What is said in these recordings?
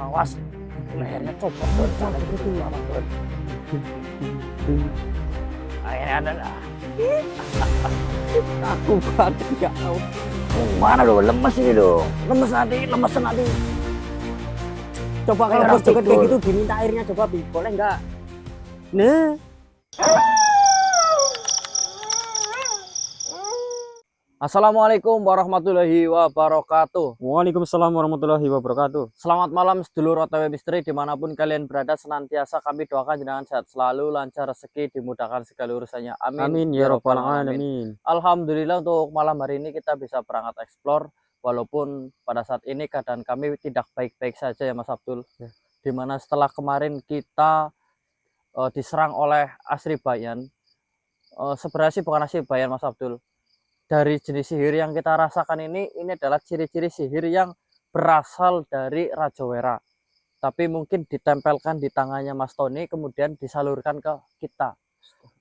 Awas, lehernya copot tuh, jangan gitu amat tuh. Akhirnya ada lah. Aku banget ya Allah. Mana lo, lemes ini lo, lemes nanti. Coba kalau Kayak bos joget kayak tidur. gitu diminta airnya coba boleh nggak? Nah, Assalamualaikum warahmatullahi wabarakatuh. waalaikumsalam warahmatullahi wabarakatuh. Selamat malam sedulur OTW Misteri dimanapun kalian berada, senantiasa kami doakan jenengan sehat selalu, lancar rezeki, dimudahkan segala urusannya. Amin. Amin ya robbal alamin. Alhamdulillah untuk malam hari ini kita bisa berangkat eksplor, walaupun pada saat ini keadaan kami tidak baik-baik saja ya Mas Abdul. Ya. Dimana setelah kemarin kita diserang oleh Asri Bayan, sebenarnya sih bukan Asri Bayan Mas Abdul. Dari jenis sihir yang kita rasakan ini adalah ciri-ciri sihir yang berasal dari Rajawera, tapi mungkin ditempelkan di tangannya Mas Tony kemudian disalurkan ke kita,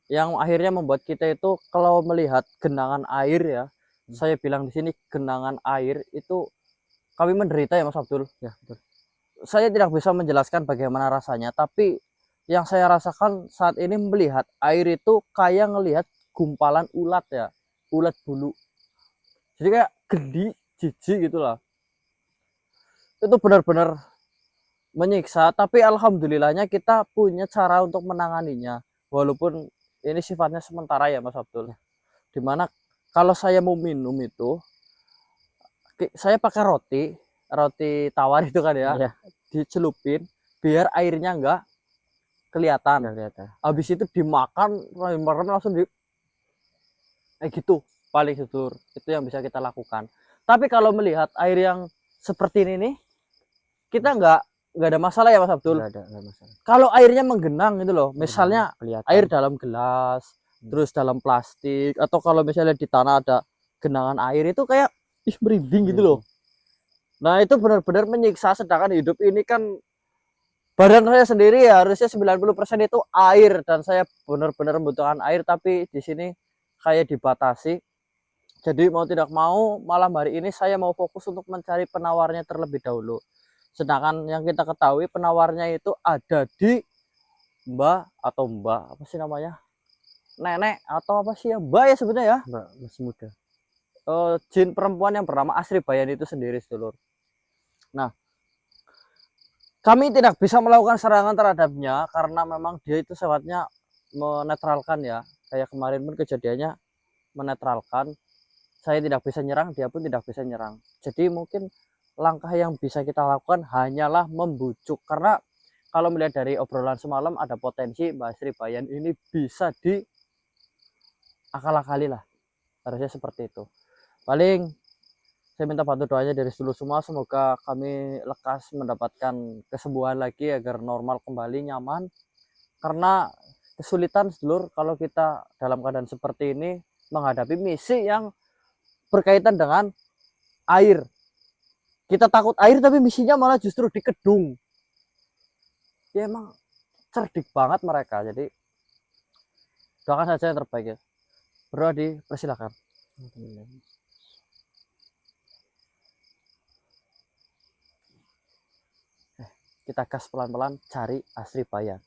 yang akhirnya membuat kita itu kalau melihat genangan air ya, saya bilang di sini genangan air itu kami menderita ya Mas Abdul. Ya, betul. Saya tidak bisa menjelaskan bagaimana rasanya, tapi yang saya rasakan saat ini melihat air itu kayak ngelihat gumpalan ulat ya, ulat bulu, jadi kayak geli, jijik gitulah. Itu benar-benar menyiksa, tapi alhamdulillahnya kita punya cara untuk menanganinya, walaupun ini sifatnya sementara ya Mas Abdul. Dimana kalau saya mau minum itu saya pakai roti tawar itu kan ya, Ya, dicelupin biar airnya enggak kelihatan. nggak kelihatan. Habis itu dimakan, merem langsung di gitu paling sedulur, itu yang bisa kita lakukan. Tapi kalau melihat air yang seperti ini nih, kita nggak ada masalah ya Mas Abdul. Nggak masalah. Kalau airnya menggenang gitu loh, misalnya Kelihatan. air dalam gelas, terus dalam plastik, atau kalau misalnya di tanah ada genangan air, itu kayak merinding gitu loh. Nah itu benar-benar menyiksa, sedangkan hidup ini kan badan saya sendiri ya harusnya 90% itu air, dan saya benar-benar membutuhkan air, tapi di sini kayak dibatasi. Jadi mau tidak mau malam hari ini saya mau fokus untuk mencari penawarnya terlebih dahulu. Sedangkan yang kita ketahui penawarnya itu ada di Mbak apa sih namanya, nenek atau apa sih ya, Mbak ya sebenarnya ya, Mbak masih muda. jin perempuan yang bernama Asri Bayan itu sendiri sedulur. Nah kami tidak bisa melakukan serangan terhadapnya karena memang dia itu sifatnya menetralkan ya, kayak kemarin pun kejadiannya menetralkan. Saya tidak bisa nyerang, dia pun tidak bisa nyerang. Jadi mungkin langkah yang bisa kita lakukan hanyalah membujuk, karena kalau melihat dari obrolan semalam ada potensi Mbak Sri Bayan ini bisa di akal-akali lah, harusnya seperti itu. Paling saya minta bantu doanya dari seluruh semua, semoga kami lekas mendapatkan kesembuhan lagi agar normal kembali, nyaman. Karena kesulitan sedulur kalau kita dalam keadaan seperti ini menghadapi misi yang berkaitan dengan air. Kita takut air tapi misinya malah justru di kedung. Ya emang cerdik banget mereka. Jadi doakan saja yang terbaik ya. Bro, dipersilakan. Kita gas pelan-pelan cari Asri Bayan.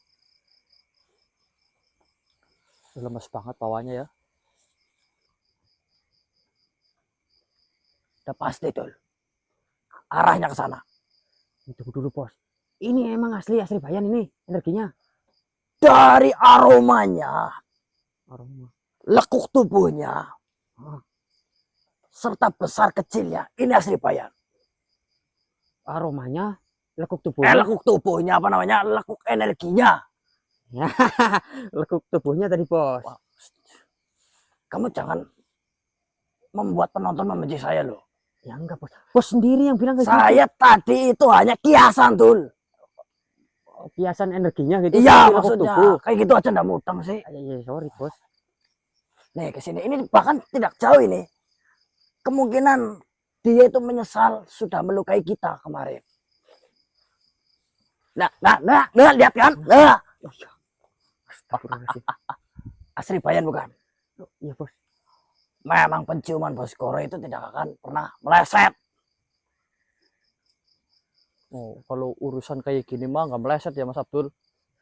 Lemes banget bawahnya ya. Udah pasti tuh, arahnya ke sana. Tunggu dulu bos. Ini emang asli Bayan ini energinya. Dari aromanya, Aroma. lekuk tubuhnya, serta besar kecilnya, ini Asri Bayan. Aromanya, lekuk tubuhnya. Lekuk tubuhnya apa namanya? Lekuk energinya. Lekuk tubuhnya tadi bos. Wah, kamu jangan membuat penonton membenci saya loh. Ya enggak bos. Bos sendiri yang bilang kayak Saya tadi itu hanya kiasan tuh. gitu. Kiasan energinya gitu. Iya Lekuk maksudnya tubuh. kayak gitu aja ndak mudeng sih. Ya, sorry bos. Nih kesini, ini bahkan tidak jauh ini. Kemungkinan dia itu menyesal sudah melukai kita kemarin. Nah, lihat kan? Nah, Astagfirullahaladzim. Asri Bayan bukan? Iya bos. Memang penciuman Bos Koro itu tidak akan pernah meleset. Oh, kalau urusan kayak gini mah nggak meleset ya Mas Abdul.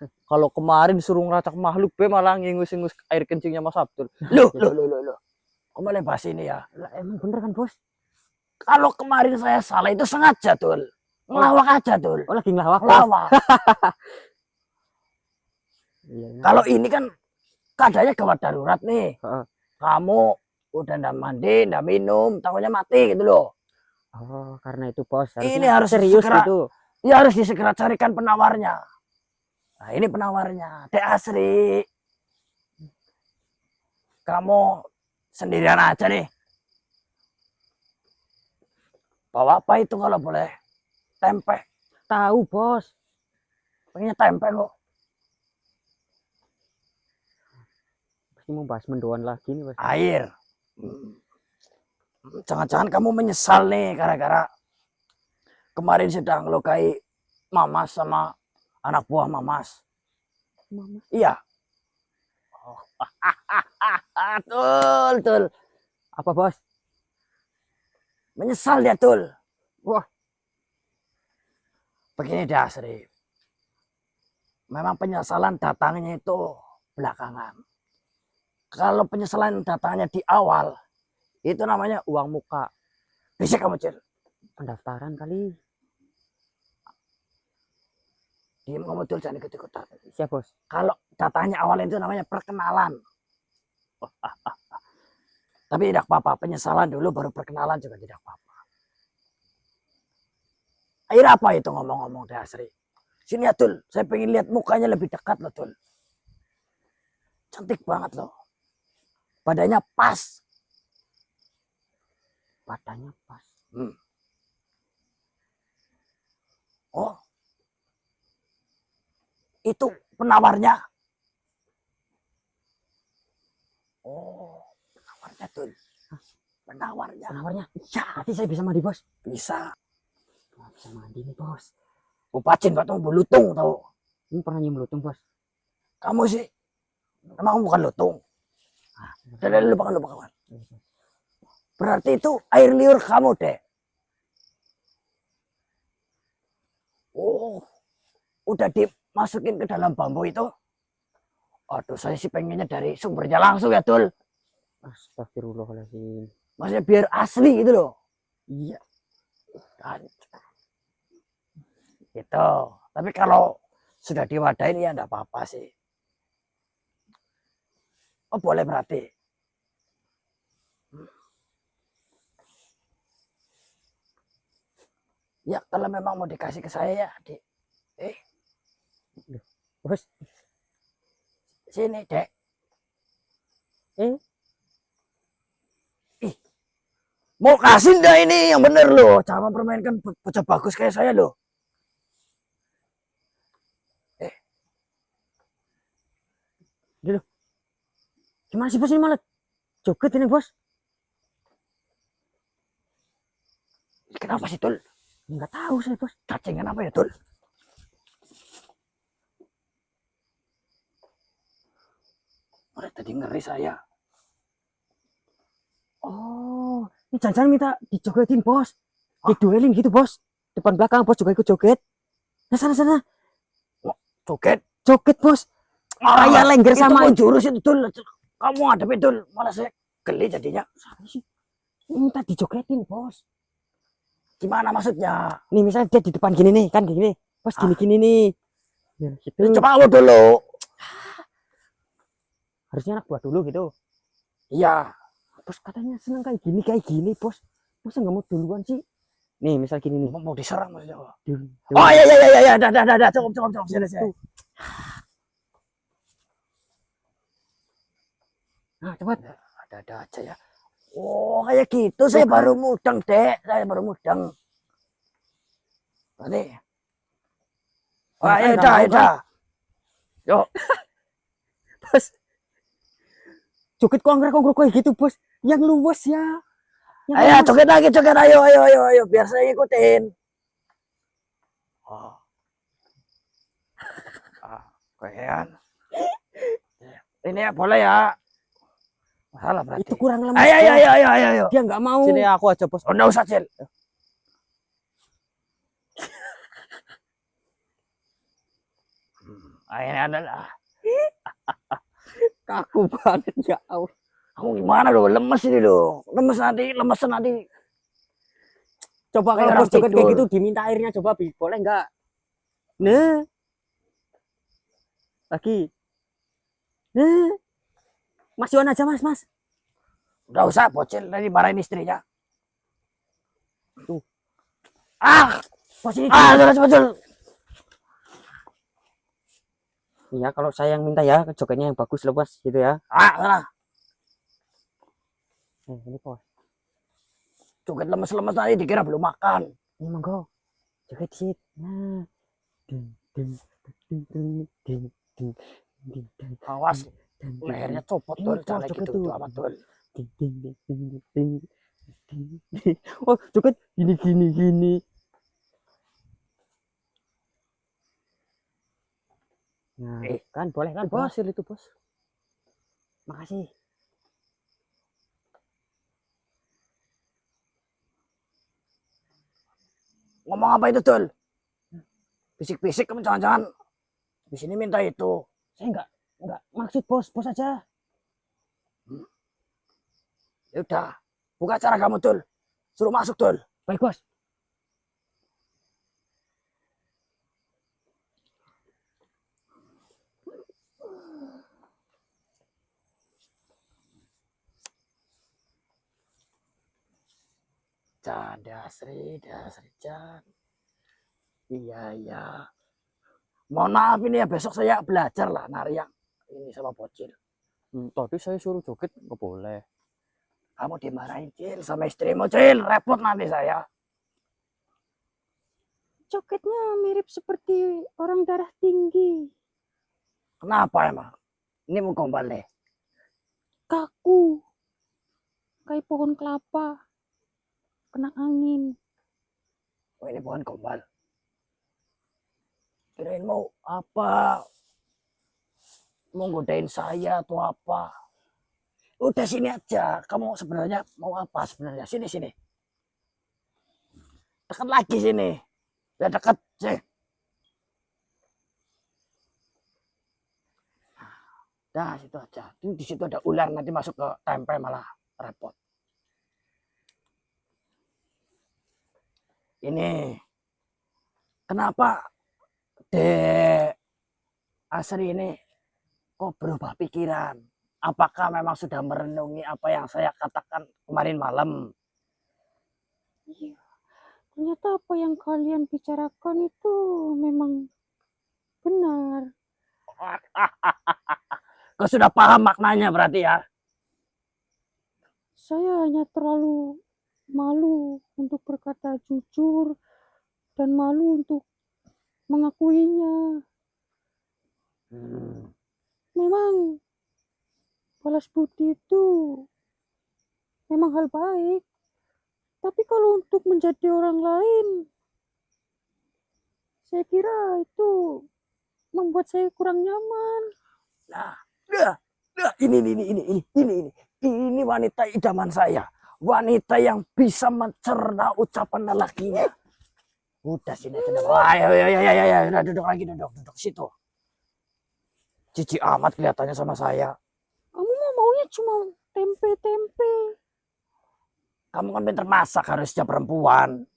Kalau kemarin disuruh ngeracak makhluk be malah ngingus-ingus air kencingnya Mas Abdul. Loh. Kok malah bahas ini ya? Lah emang bener kan bos? Kalau kemarin saya salah itu sengaja, Tul. Ngelawak aja, Tul. Oh lagi ngelawak. Bos. Ngelawak. Iya, iya. Kalau ini kan keadaannya gawat darurat nih. Heeh. Kamu udah ndak mandi, ndak minum, takutnya mati gitu loh. Oh karena itu bos. Ini Harusnya harus serius segera- gitu. Ya harus disegera carikan penawarnya. Nah, ini penawarnya. Dek Asri. Kamu sendirian aja nih. Bawa apa itu kalau boleh? Tempe. Tahu bos. Pengennya tempe kok. Pasti mau bahas mendoan lagi nih bos. Air. Jangan-jangan kamu menyesal nih gara-gara kemarin sedang melukai Mamas sama anak buah Mamas. Mama. Iya. Tul. Apa bos? Menyesal dia, Tul. Wah. Begini deh Asri. Memang penyesalan datangnya itu belakangan. Kalau penyesalan datangnya di awal, itu namanya Uang muka. bisa kamu Cil. Pendaftaran kali. Diam kamu Tul, jangan ikut-ikutan. Siap bos. Kalau datangnya awal itu namanya perkenalan. Tapi tidak apa-apa, penyesalan dulu baru perkenalan juga tidak apa-apa. Air apa itu ngomong-ngomong deh Asri? Sini ya Tul, saya pengen lihat mukanya lebih dekat loh Tul. Cantik banget loh. Badannya pas. Badannya pas. Oh, itu penawarnya. Oh, penawarnya Tul. Penawarnya. Penawarnya. Ya, nanti saya bisa mandi bos. Bisa. Nggak bisa mandi nih bos. Upacin buat kamu lutung tau. Ini pernah nyium lutung bos. Kamu sih, emang kamu bukan lutung. Udah lupakan. Berarti itu air liur kamu deh. Oh, udah dimasukin ke dalam bambu itu. Aduh, saya sih pengennya dari sumbernya langsung ya, Tul. Astagfirullahaladzim. Maksudnya biar asli gitu loh. Iya. Kan. Gitu. Tapi kalau sudah diwadahin ya enggak apa-apa sih. Oh, boleh berarti. Ya, kalau memang mau dikasih ke saya ya, Dek. Bos. Sini, Dek. Mau kasih ndak ini yang bener loh. Jangan mempermainkan bocah bagus kayak saya loh. Gimana sih bos ini malah joget ini bos? Kenapa sih, Tul? Nggak tahu saya bos. Cacingan apa ya, Tul? Malah tadi ngeri saya. Oh, ini jangan-jangan minta dijogetin bos. Diduelin gitu bos. Depan belakang bos juga ikut joget. Nah sana. Joget. Joget bos. Kayak lengger Itu sama mau jurus itu, Tul. Kamu hadapin, Tul. Malah saya geli jadinya. Siapa sih? Minta dijogetin bos. Gimana maksudnya? Nih misalnya dia di depan gini nih, kan gini. Bos gini-gini nih. Ya, gitu. Coba kamu dulu. Harusnya anak buah dulu gitu. Iya. Bos katanya seneng kayak gini bos. Masa nggak mau duluan sih? Nih misal gini nih. Mau diserang maksudnya. Dulu. Oh iya. Dah. Cukup. Sini. Nah cepat. Ada aja ya. Oh, kayak gitu. Saya baru mudeng, Dek. Saya baru mudeng. Berarti. Wah, ya udah. Yuk. Bos. Joget kongkrek kayak gitu, bos. Yang luwes ya. Ayo, joget lagi. Ayo. Biar saya ikutin. Oh. Kayaknya. Ini ya, boleh ya. Masalah berarti. Itu kurang lemes. Ayo. Dia nggak mau. Sini aku aja bos. Oh, enggak usah, Cil. Akhirnya adalah Kaku banget ya Allah. aku gimana loh, lemes ini loh, lemes nanti. Coba Kayak kalau orang bos joget kayak tidur. gitu diminta airnya coba boleh enggak? Nah. Lagi. Nah. Mas Yon aja mas. Udah usah bocil tadi marahin istrinya. Tuh. Bos ini betul. Iya kalau saya yang minta ya jogetnya yang bagus loh bos gitu ya. Salah. Ini bos. Joget lemes-lemes tadi dikira belum makan. Ini monggo. Joget sit. Nah. Awas, lehernya copot Ini tuh, bos, jangan joget gitu tuh. amat tuh. Oh joget gini. Nah, kan boleh kan bos? Berhasil itu bos. Makasih. Ngomong apa itu Dul? Bisik-bisik kamu jangan-jangan di sini minta itu. Saya enggak maksud bos aja. Ya udah, buka cara kamu Dul. Suruh masuk Dul. Baik bos. Dasri Jan. Iya. Mohon maaf ini ya, besok saya belajar lah nari yang ini sama bocil. Tadi saya suruh joget nggak boleh. Kamu dimarahin Cil sama istrimu Cil, repot nanti saya. Jogetnya mirip seperti orang darah tinggi. Kenapa emang? Ini mau gombal deh. Kaku. Kayak pohon kelapa. Kena angin. Oh, ini bukan gombal. Kirain mau apa? Mau godain saya atau apa? Udah sini aja. Kamu sebenarnya mau apa sebenarnya? Sini. Dekat lagi sini. Biar dekat sih. Dah situ aja. Ini di situ ada ular nanti masuk ke tempe malah repot. Ini kenapa Dek Asri ini kok berubah pikiran? Apakah memang sudah merenungi apa yang saya katakan kemarin malam? Iya. Ternyata apa yang kalian bicarakan itu memang benar. Kau sudah paham maknanya berarti ya? Saya hanya terlalu malu untuk berkata jujur dan malu untuk mengakuinya. Memang balas budi itu memang hal baik. Tapi kalau untuk menjadi orang lain, saya kira itu membuat saya kurang nyaman. Nah, ini wanita idaman saya. Wanita yang bisa mencerna ucapan lelakinya. Udah sini aja. Ya, udah duduk situ. Cici amat kelihatannya sama saya. Kamu maunya cuma tempe-tempe. Kamu kan pinter masak harusnya perempuan.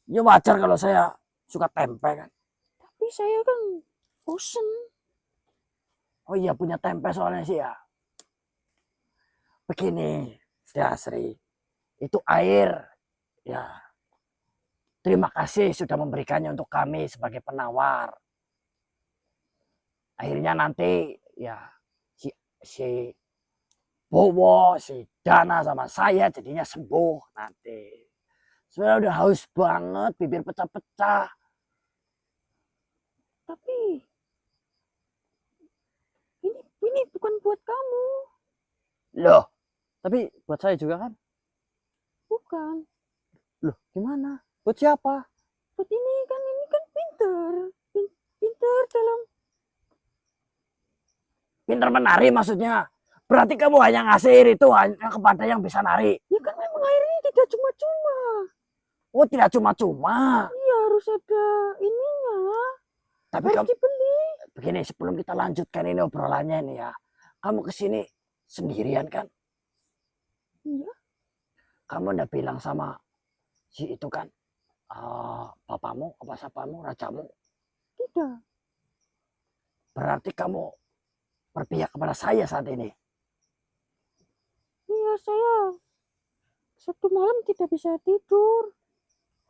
Ya wajar kalau saya suka tempe kan. Tapi saya kan bosen. Oh iya punya tempe soalnya sih ya. Begini, Dasri. Itu air. Ya. Terima kasih sudah memberikannya untuk kami sebagai penawar. Akhirnya nanti ya si Bowo, si Dana sama saya jadinya sembuh nanti. Sebenarnya udah haus banget, bibir pecah-pecah. Tapi ini bukan buat kamu. Loh, Tapi buat saya juga kan. Bukan. Loh, gimana? Buat siapa? Buat ini kan pinter. Pinter dalam. pinter menari maksudnya. Berarti kamu hanya ngasih itu hanya kepada yang bisa nari. Ya kan memang air ini tidak cuma-cuma. Oh, tidak cuma-cuma. Iya harus ada ininya. Tapi Harus kamu, dibeli. begini sebelum kita lanjutkan ini obrolannya ini ya. Kamu kesini sendirian kan? Iya. Kamu udah bilang sama si itu kan? Bapamu, apa sapamu, rajamu? Tidak. Berarti kamu berpihak kepada saya saat ini. Iya, saya satu malam tidak bisa tidur.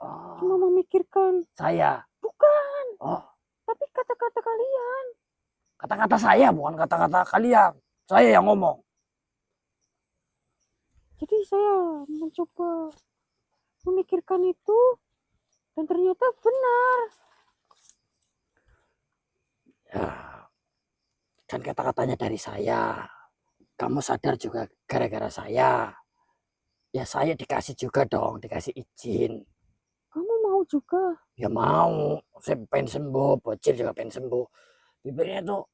Oh, Cuma memikirkan. saya. Bukan. Oh, Tapi kata-kata kalian. kata-kata saya bukan kata-kata kalian. Saya yang ngomong. Jadi saya mencoba memikirkan itu. Dan ternyata benar. Ya, dan kata-katanya dari saya. Kamu sadar juga gara-gara saya. Ya saya dikasih juga dong, dikasih izin. Kamu mau juga? Ya mau, saya pengen sembuh, bocil juga pengen sembuh. Bibirnya tuh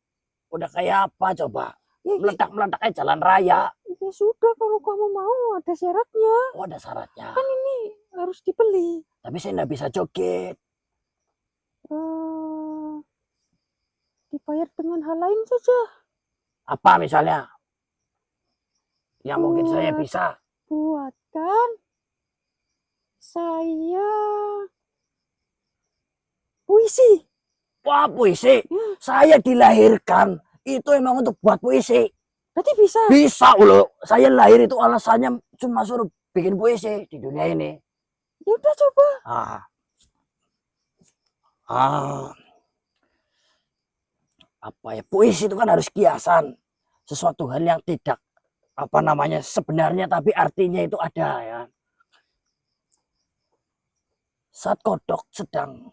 udah kayak apa coba? Ya, Meledak-meledak aja jalan raya. ya sudah, kalau kamu mau ada syaratnya. Oh ada syaratnya. Kan ini harus dibeli. Tapi saya nggak bisa joget. Dibayar dengan hal lain saja. Apa misalnya? Yang mungkin saya Buat- bisa. Buatkan saya puisi. Wah puisi. Ya, Saya dilahirkan itu emang untuk buat puisi. berarti bisa. Bisa loh. Saya lahir itu alasannya cuma suruh bikin puisi di dunia ini. Ya udah coba. Apa ya, puisi itu kan harus kiasan, sesuatu hal yang tidak sebenarnya tapi artinya itu ada ya. Saat kodok sedang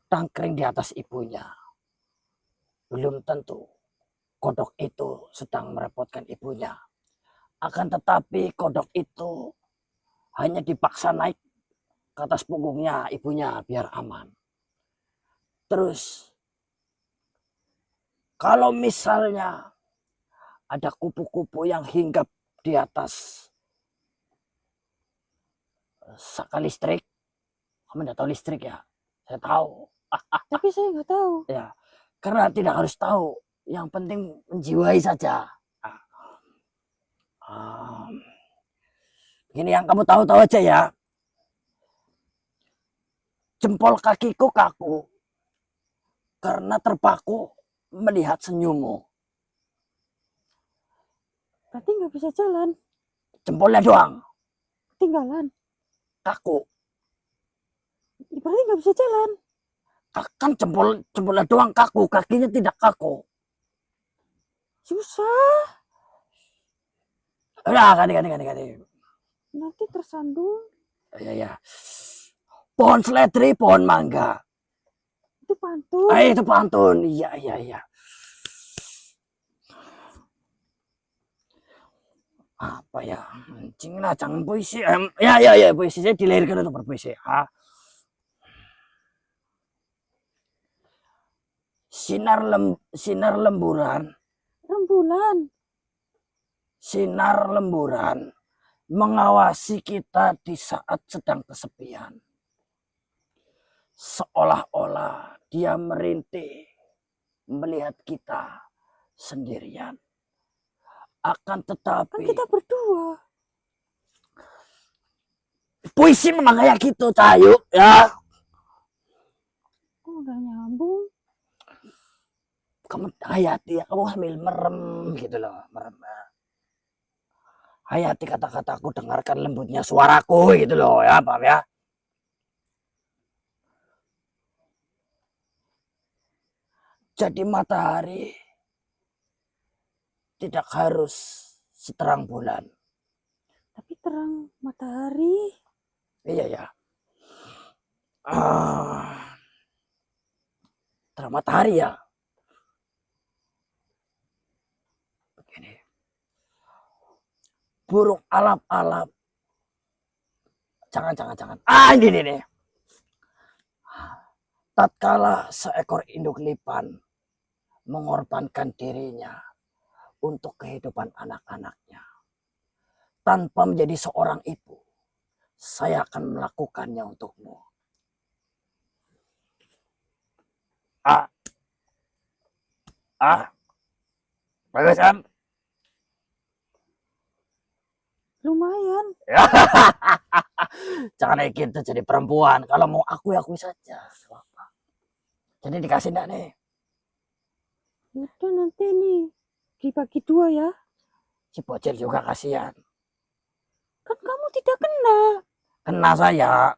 tangkring di atas ibunya, belum tentu kodok itu sedang merepotkan ibunya, akan tetapi kodok itu hanya dipaksa naik ke atas punggungnya ibunya biar aman. Terus kalau misalnya ada kupu-kupu yang hinggap di atas saka listrik, kamu tidak tahu listrik ya? Saya tahu. Tapi saya nggak tahu. Ya, karena tidak harus tahu. Yang penting menjiwai saja. Ini yang kamu tahu-tahu aja ya. Jempol kakiku kaku karena terpaku melihat senyummu. Berarti nggak bisa jalan. Jempolnya doang Ketinggalan. kaku. Ya, berarti nggak bisa jalan. Kan jempolnya doang kaku, kakinya tidak kaku. Susah. Udah, ganti. Nanti tersandung. Ya. Pohon seledri, pohon mangga. Itu pantun. Itu pantun. Iya. Apa ya? Mancing lah, jangan puisi. Ya, puisi. Saya dilahirkan untuk berpuisi. Sinar lemburan. Rembulan. Sinar lemburan mengawasi kita di saat sedang kesepian. Seolah-olah dia merintih melihat kita sendirian. Akan Kan tetapi kita berdua. puisi memang kayak gitu, Cahayu ya. Kok nggak nyambung? Kamu hayati ya, kamu sambil merem gitu loh, merem. Hayati kata-kataku, dengarkan lembutnya suaraku gitu loh ya, paham ya? Jadi matahari tidak harus seterang bulan. Tapi terang matahari. Iya ya. Terang matahari ya. Begini. Burung alap-alap. Jangan. Ini. Tatkala seekor induk lipan mengorbankan dirinya untuk kehidupan anak-anaknya. Tanpa menjadi seorang ibu, saya akan melakukannya untukmu. Ah, bagus kan? Lumayan. Jangan kayak gitu jadi perempuan. Kalau mau akui saja. Nggak apa-apa. Jadi dikasih enggak nih? Udah nanti nih dibagi 2 ya. Si bocil juga kasihan. Kan kamu tidak kena. Kena saya.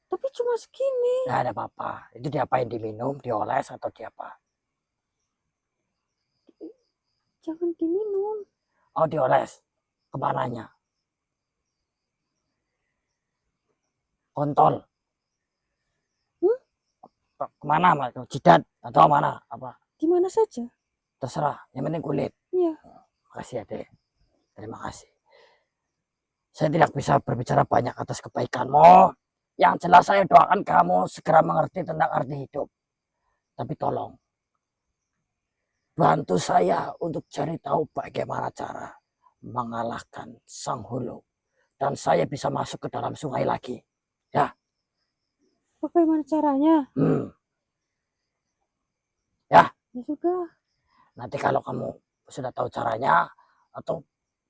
Tapi cuma segini. Nggak ada apa-apa. Itu diapain, diminum, dioles atau diapa? Jangan diminum. Oh, dioles. Kemananya? Kontol. Kemana, Mas? Jidat atau mana? Apa? Di mana saja. Terserah. Yang penting kulit. Iya. Makasih ya, Dek. Terima kasih. Saya tidak bisa berbicara banyak atas kebaikanmu. Yang jelas saya doakan kamu segera mengerti tentang arti hidup. Tapi tolong, bantu saya untuk cari tahu bagaimana cara mengalahkan Sang Hulu. Dan saya bisa masuk ke dalam sungai lagi. Bagaimana caranya? Ya. Ya sudah. Nanti kalau kamu sudah tahu caranya, atau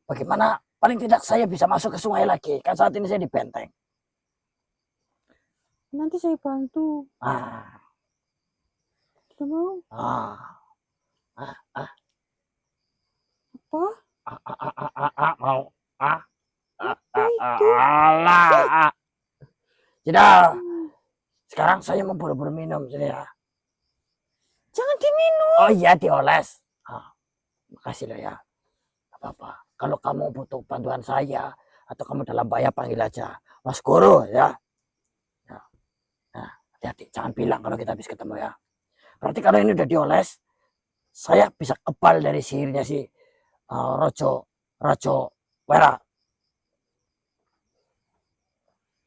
bagaimana, paling tidak saya bisa masuk ke sungai lagi. Kan saat ini saya di benteng. Nanti saya bantu. Tidak mau. Apa? Mau. Itu. Alah. Tidak. Sekarang saya mau buru-buru minum. Jadi ya. Jangan diminum. Oh iya, dioles. Makasih loh ya. Gak apa-apa. Kalau kamu butuh bantuan saya, atau kamu dalam bahaya, panggil aja Mas Guru ya. Nah, hati-hati. Jangan bilang kalau kita habis ketemu ya. Berarti kalau ini udah dioles, saya bisa kebal dari sihirnya si Rajo Wera.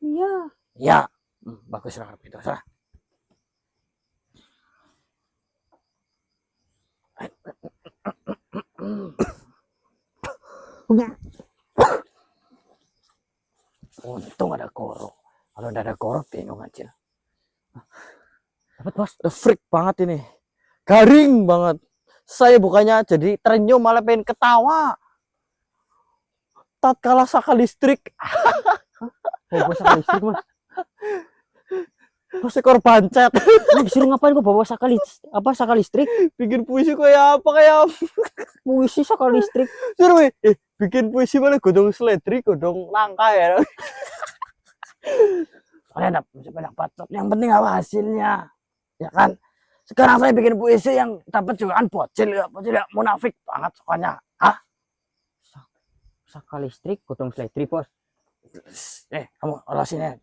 Iya. Ya, bagus lah itu. Untung ada Goro. Kalau tidak ada Goro, bingung aja. Dapat bos, udah freak banget ini. Garing banget. Saya bukannya jadi terenyuh malah pengen ketawa. Tatkala saka listrik. Bawa saka listrik, Mas. Pas ekor bancet. Lu disuruh ngapain kok bawa saka listrik? Bikin puisi kayak Puisi saka listrik. suruh bikin puisi mana godong seledri, godong nangka ya. Kalian dapat yang penting apa hasilnya, ya kan? Sekarang saya bikin puisi yang dapat juga kan bocil ya munafik banget soalnya. Saka listrik, godong seledri, bos. Kamu olesin ya,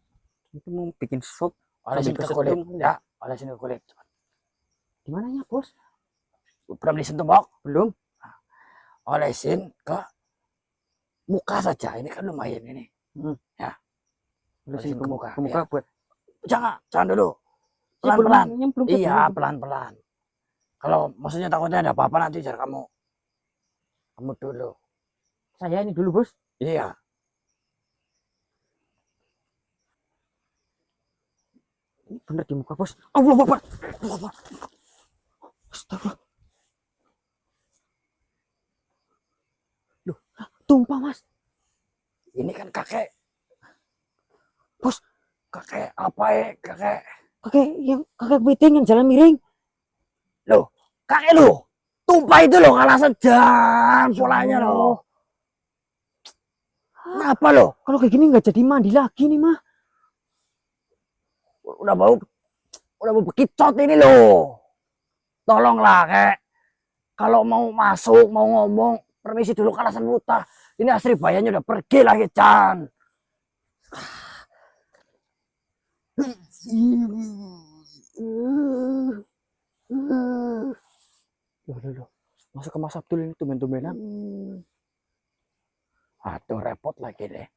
Itu mau bikin sop. olesin ke kulit ya, olesin ke kulit. Di mananya, bos? Belum disentuh bok? Belum. Olesin ke muka saja, ini kan lumayan ini. Ya. Olesin ke muka ya. buat. Jangan dulu. Pelan-pelan. Iya, Belum. pelan-pelan. Kalau maksudnya takutnya ada apa-apa nanti jar kamu dulu. Saya ini dulu, bos. Iya. Ini bener di muka, bos. Allah Akbar. Astagfirullah. Loh, tumpah, Mas. Ini kan kakek. Bos, Kakek apa ya? Kakek kakek piting yang jalan miring. loh. Kakek lo. Tumpah itu loh, kalah sejam polanya loh. Kenapa loh? Kalau kayak gini nggak jadi mandi lagi nih, mah. Udah bau bekicot ini loh. Tolonglah kek. Kalau mau masuk, mau ngomong, permisi dulu kalasan buta. Ini Asri Bayanya udah pergi lagi, Chan. Loh. Masuk ke Mas Abdul ini tumben-tumbenan. Aduh, repot lagi deh.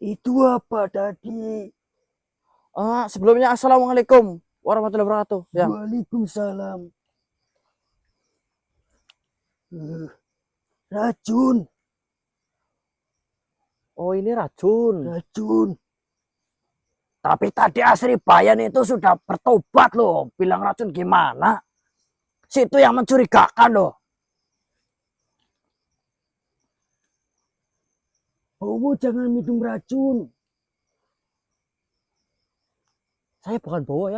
Itu apa tadi? Sebelumnya assalamualaikum warahmatullahi wabarakatuh. Ya. Waalaikumsalam. Racun. Oh ini racun. Racun. Tapi tadi Asri Bayan itu sudah bertobat loh. Bilang racun gimana? Situ yang mencurigakan loh. Bowo jangan minum racun. Saya bukan Bowo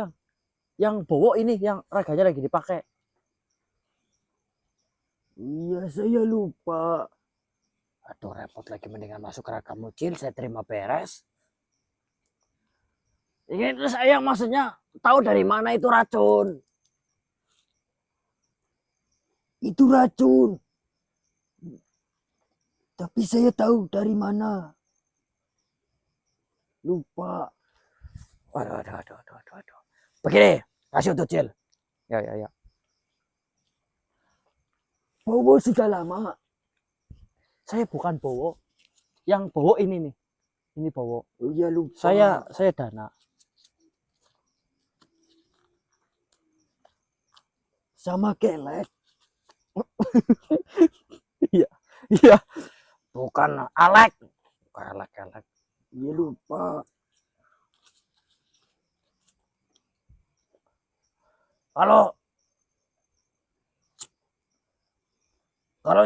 yang Bowo ini yang raganya lagi dipakai. Iya, saya lupa. Aduh repot lagi, mendingan masuk raga mucil, saya terima beres. Ini terus saya maksudnya tahu dari mana itu racun. Itu racun. Tapi saya tahu dari mana. Lupa. Waduh. Begini, kasih untuk Cil. Ya. Bowo sudah lama. Saya bukan Bowo. Yang Bowo ini nih. Ini Bowo. Oh iya lupa. Saya Dana. Sama kelek. Iya. Bukan Alek. Kelek. Iya lupa. Kalau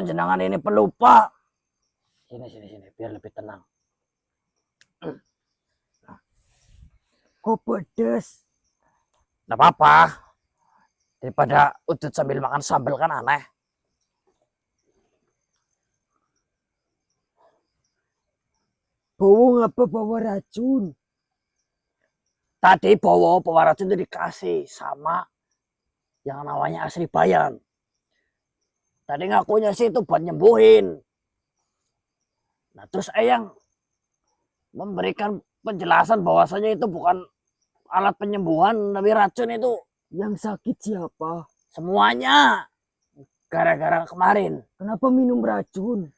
jenengan ini pelupa, sini biar lebih tenang. Kok pedes? Nggak apa-apa. Daripada udut sambil makan sambal kan aneh. Bowo ngapa bawa racun? Tadi Bowo bawa racun itu dikasih sama yang namanya Asri Bayan. Tadi ngakunya sih itu buat nyembuhin. Nah terus Eyang memberikan penjelasan bahwasanya itu bukan alat penyembuhan, tapi racun itu. Yang sakit siapa? Semuanya gara-gara kemarin. Kenapa minum racun?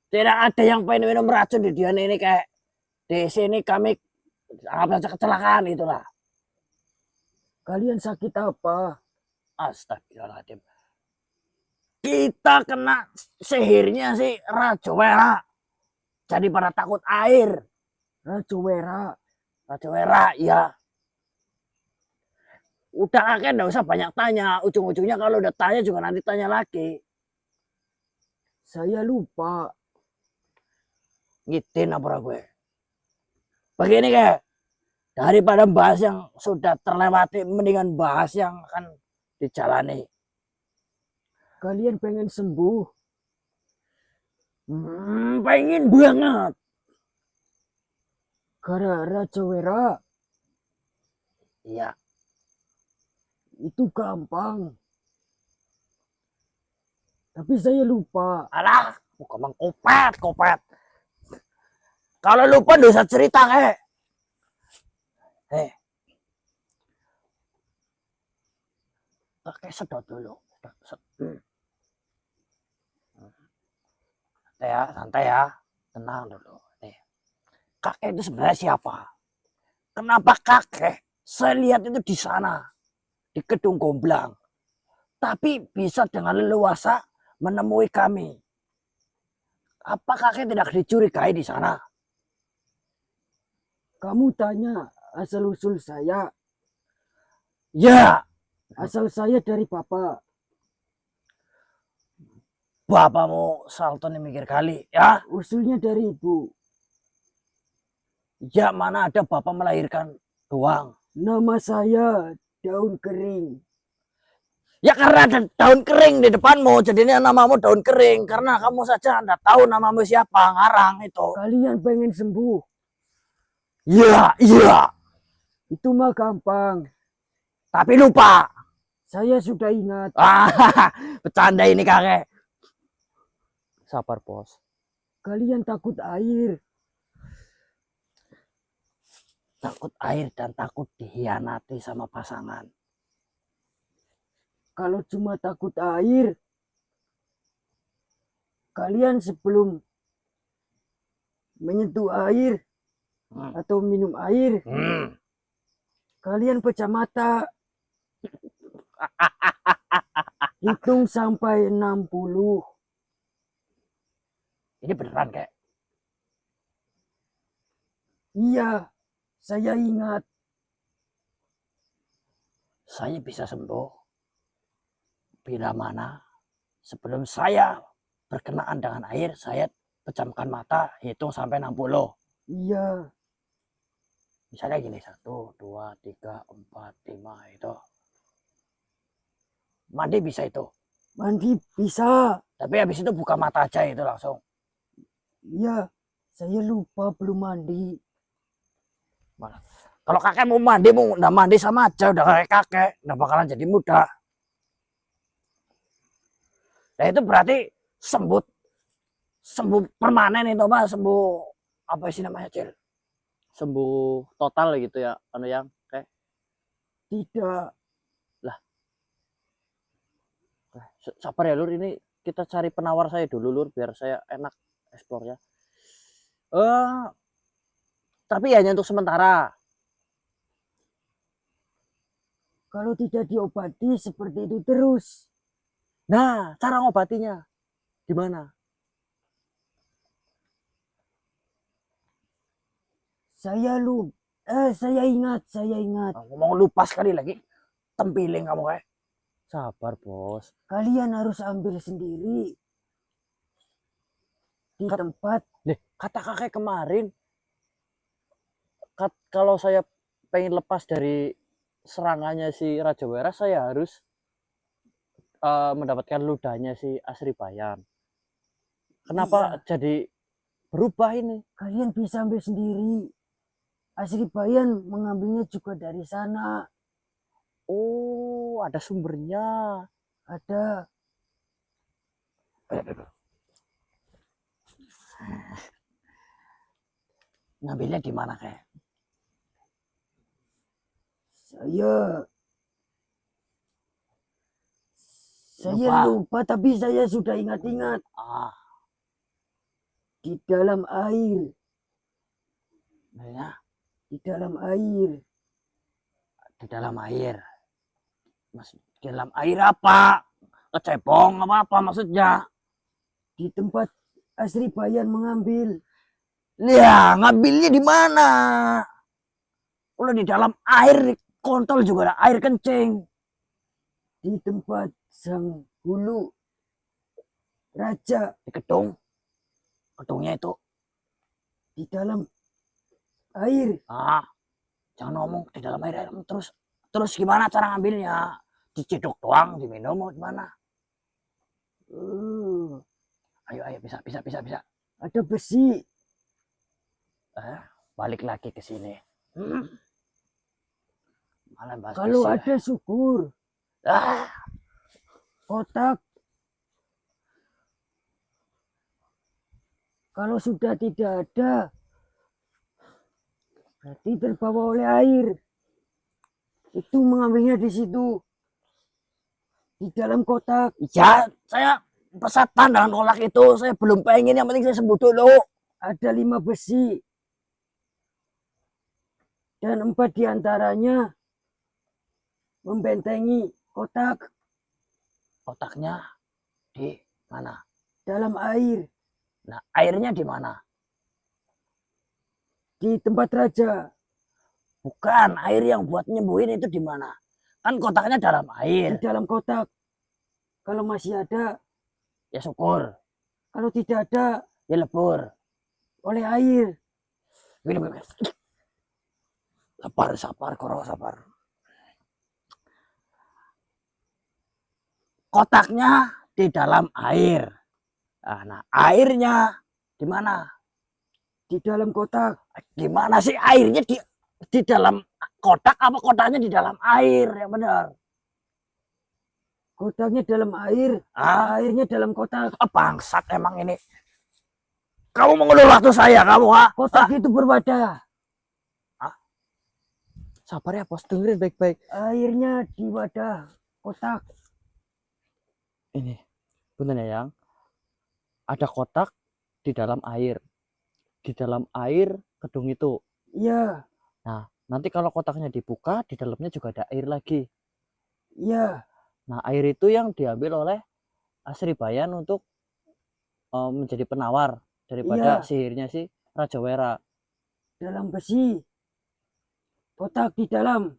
Tidak ada yang pengen minum racun di Dian ini, kayak di sini kami anggap saja kecelakaan itulah. Kalian sakit apa? Astagfirullahaladzim. Kita kena sihirnya si Raja Wera. Jadi pada takut air. Raja Wera. Raja Wera, ya. Udah kakek nggak usah banyak tanya. Ujung-ujungnya kalau udah tanya juga nanti tanya lagi. Saya lupa. Ngitin apa gue. Begini kayak. Daripada bahas yang sudah terlewati, mendingan bahas yang akan dijalani. Kalian pengen sembuh? Pengen banget. Gara Raja Wera? Iya. Itu gampang. Tapi saya lupa. Alah, muka kopet. Kalau lupa dosa cerita kayak. Kakek sedot dulu. Santai ya. Tenang dulu. Kakek itu sebenarnya siapa? Kenapa kakek? Saya lihat itu di sana. Di Kedung Gomblang. Tapi bisa dengan leluasa menemui kami. Apa kakek tidak dicurigai di sana? Kamu tanya asal-usul saya. Ya. Asal saya dari Bapak. Bapakmu Salton mikir kali ya. Usulnya dari Ibu. Ya mana ada bapak melahirkan doang. Nama saya Daun Kering. Ya karena ada daun kering di depanmu, jadinya namamu daun kering. Karena kamu saja anda tahu namamu siapa, ngarang itu. Kalian pengen sembuh? Iya. Itu mah gampang. Tapi lupa. Saya sudah ingat. Bercanda ini kakek. Sabar, Bos. Kalian takut air. Takut air dan takut dikhianati sama pasangan. Kalau cuma takut air, kalian sebelum menyentuh air atau minum air, kalian pecah mata. Hitung sampai 60. Ini beneran kayak. Iya, Saya ingat saya bisa sembuh bila mana sebelum saya berkenaan dengan air, saya pejamkan mata, hitung sampai 60. Iya, Misalnya gini, 1, 2, 3, 4, 5 itu. Mandi bisa itu. mandi bisa. Tapi habis itu buka mata aja itu langsung. Iya, saya lupa belum mandi. Kalau kakek mau nggak mandi sama aja, udah kayak kakek, nggak bakalan jadi muda. Nah itu berarti sembuh permanen itu Mas, sembuh apa sih namanya Cil? Sembuh total gitu ya, anu yang kayak Tidak, sabar ya Lur, ini kita cari penawar saya dulu Lur biar saya enak eksplor ya. Tapi hanya untuk sementara. kalau tidak diobati seperti itu terus. Nah, cara ngobatinya gimana? Saya ingat. Ngomong lupa sekali lagi, tempiling kamu kayak. Sabar bos. Kalian harus ambil sendiri di tempat. Kata kakek kemarin, kalau saya pengen lepas dari serangannya si Raja Wera, saya harus mendapatkan ludahnya si Asri Bayan. Kenapa jadi berubah ini? Kalian bisa ambil sendiri. Asri Bayan mengambilnya juga dari sana. Oh, ada sumbernya. Ada. Ngambilnya di mana kayak? Saya lupa, tapi saya sudah ingat-ingat. Di dalam air. Ya, Di dalam air. di dalam air. Mas, di dalam air apa? Kecepong apa maksudnya? Di tempat Asri Bayan mengambil. Ya, ngambilnya di mana? Kalau di dalam air, kontol juga ada air kencing. Di tempat sang hulu raja. Di gedung. Gedungnya itu. Di dalam air. Jangan ngomong di dalam air. Terus gimana cara ngambilnya? Diciduk doang, diminum mau gimana? Ayo, bisa. Ada besi. Balik lagi ke sini. Malah bahas Kalau besi, ada syukur. Kotak. Kalau sudah tidak ada, berarti terbawa oleh air. Itu mengambilnya di situ. Di dalam kotak. Ya, saya pesatan dengan kolak itu. Saya belum pengen, yang penting saya sembuh dulu. Ada 5 besi. Dan 4 diantaranya membentengi kotak. Kotaknya di mana? Dalam air. Nah, airnya di mana? Di tempat raja. Bukan, air yang buat nyembuhin itu di mana? Kan kotaknya dalam air. Di dalam kotak. Kalau masih ada, Ya syukur. kalau tidak ada, Ya lebur. oleh air. Wih. Sabar, Koro, sabar. Kotaknya di dalam air. Nah, airnya di mana? Di dalam kotak. Gimana sih airnya di dalam kotak apa kotaknya di dalam air? Yang benar. Kotaknya dalam air. Airnya dalam kotak. Bangsat emang ini. Kamu mengulur waktu saya, kamu ha? Kotak itu berwadah. Sabar ya bos, dengerin baik-baik. Airnya di wadah kotak. Ini, bener ya yang. Ada kotak di dalam air. Di dalam air gedung itu. Iya. Nah, nanti kalau kotaknya dibuka, di dalamnya juga ada air lagi. Iya. Nah, air itu yang diambil oleh Asri Bayan untuk menjadi penawar daripada sihirnya si Raja Wera. Dalam besi. Kotak di dalam.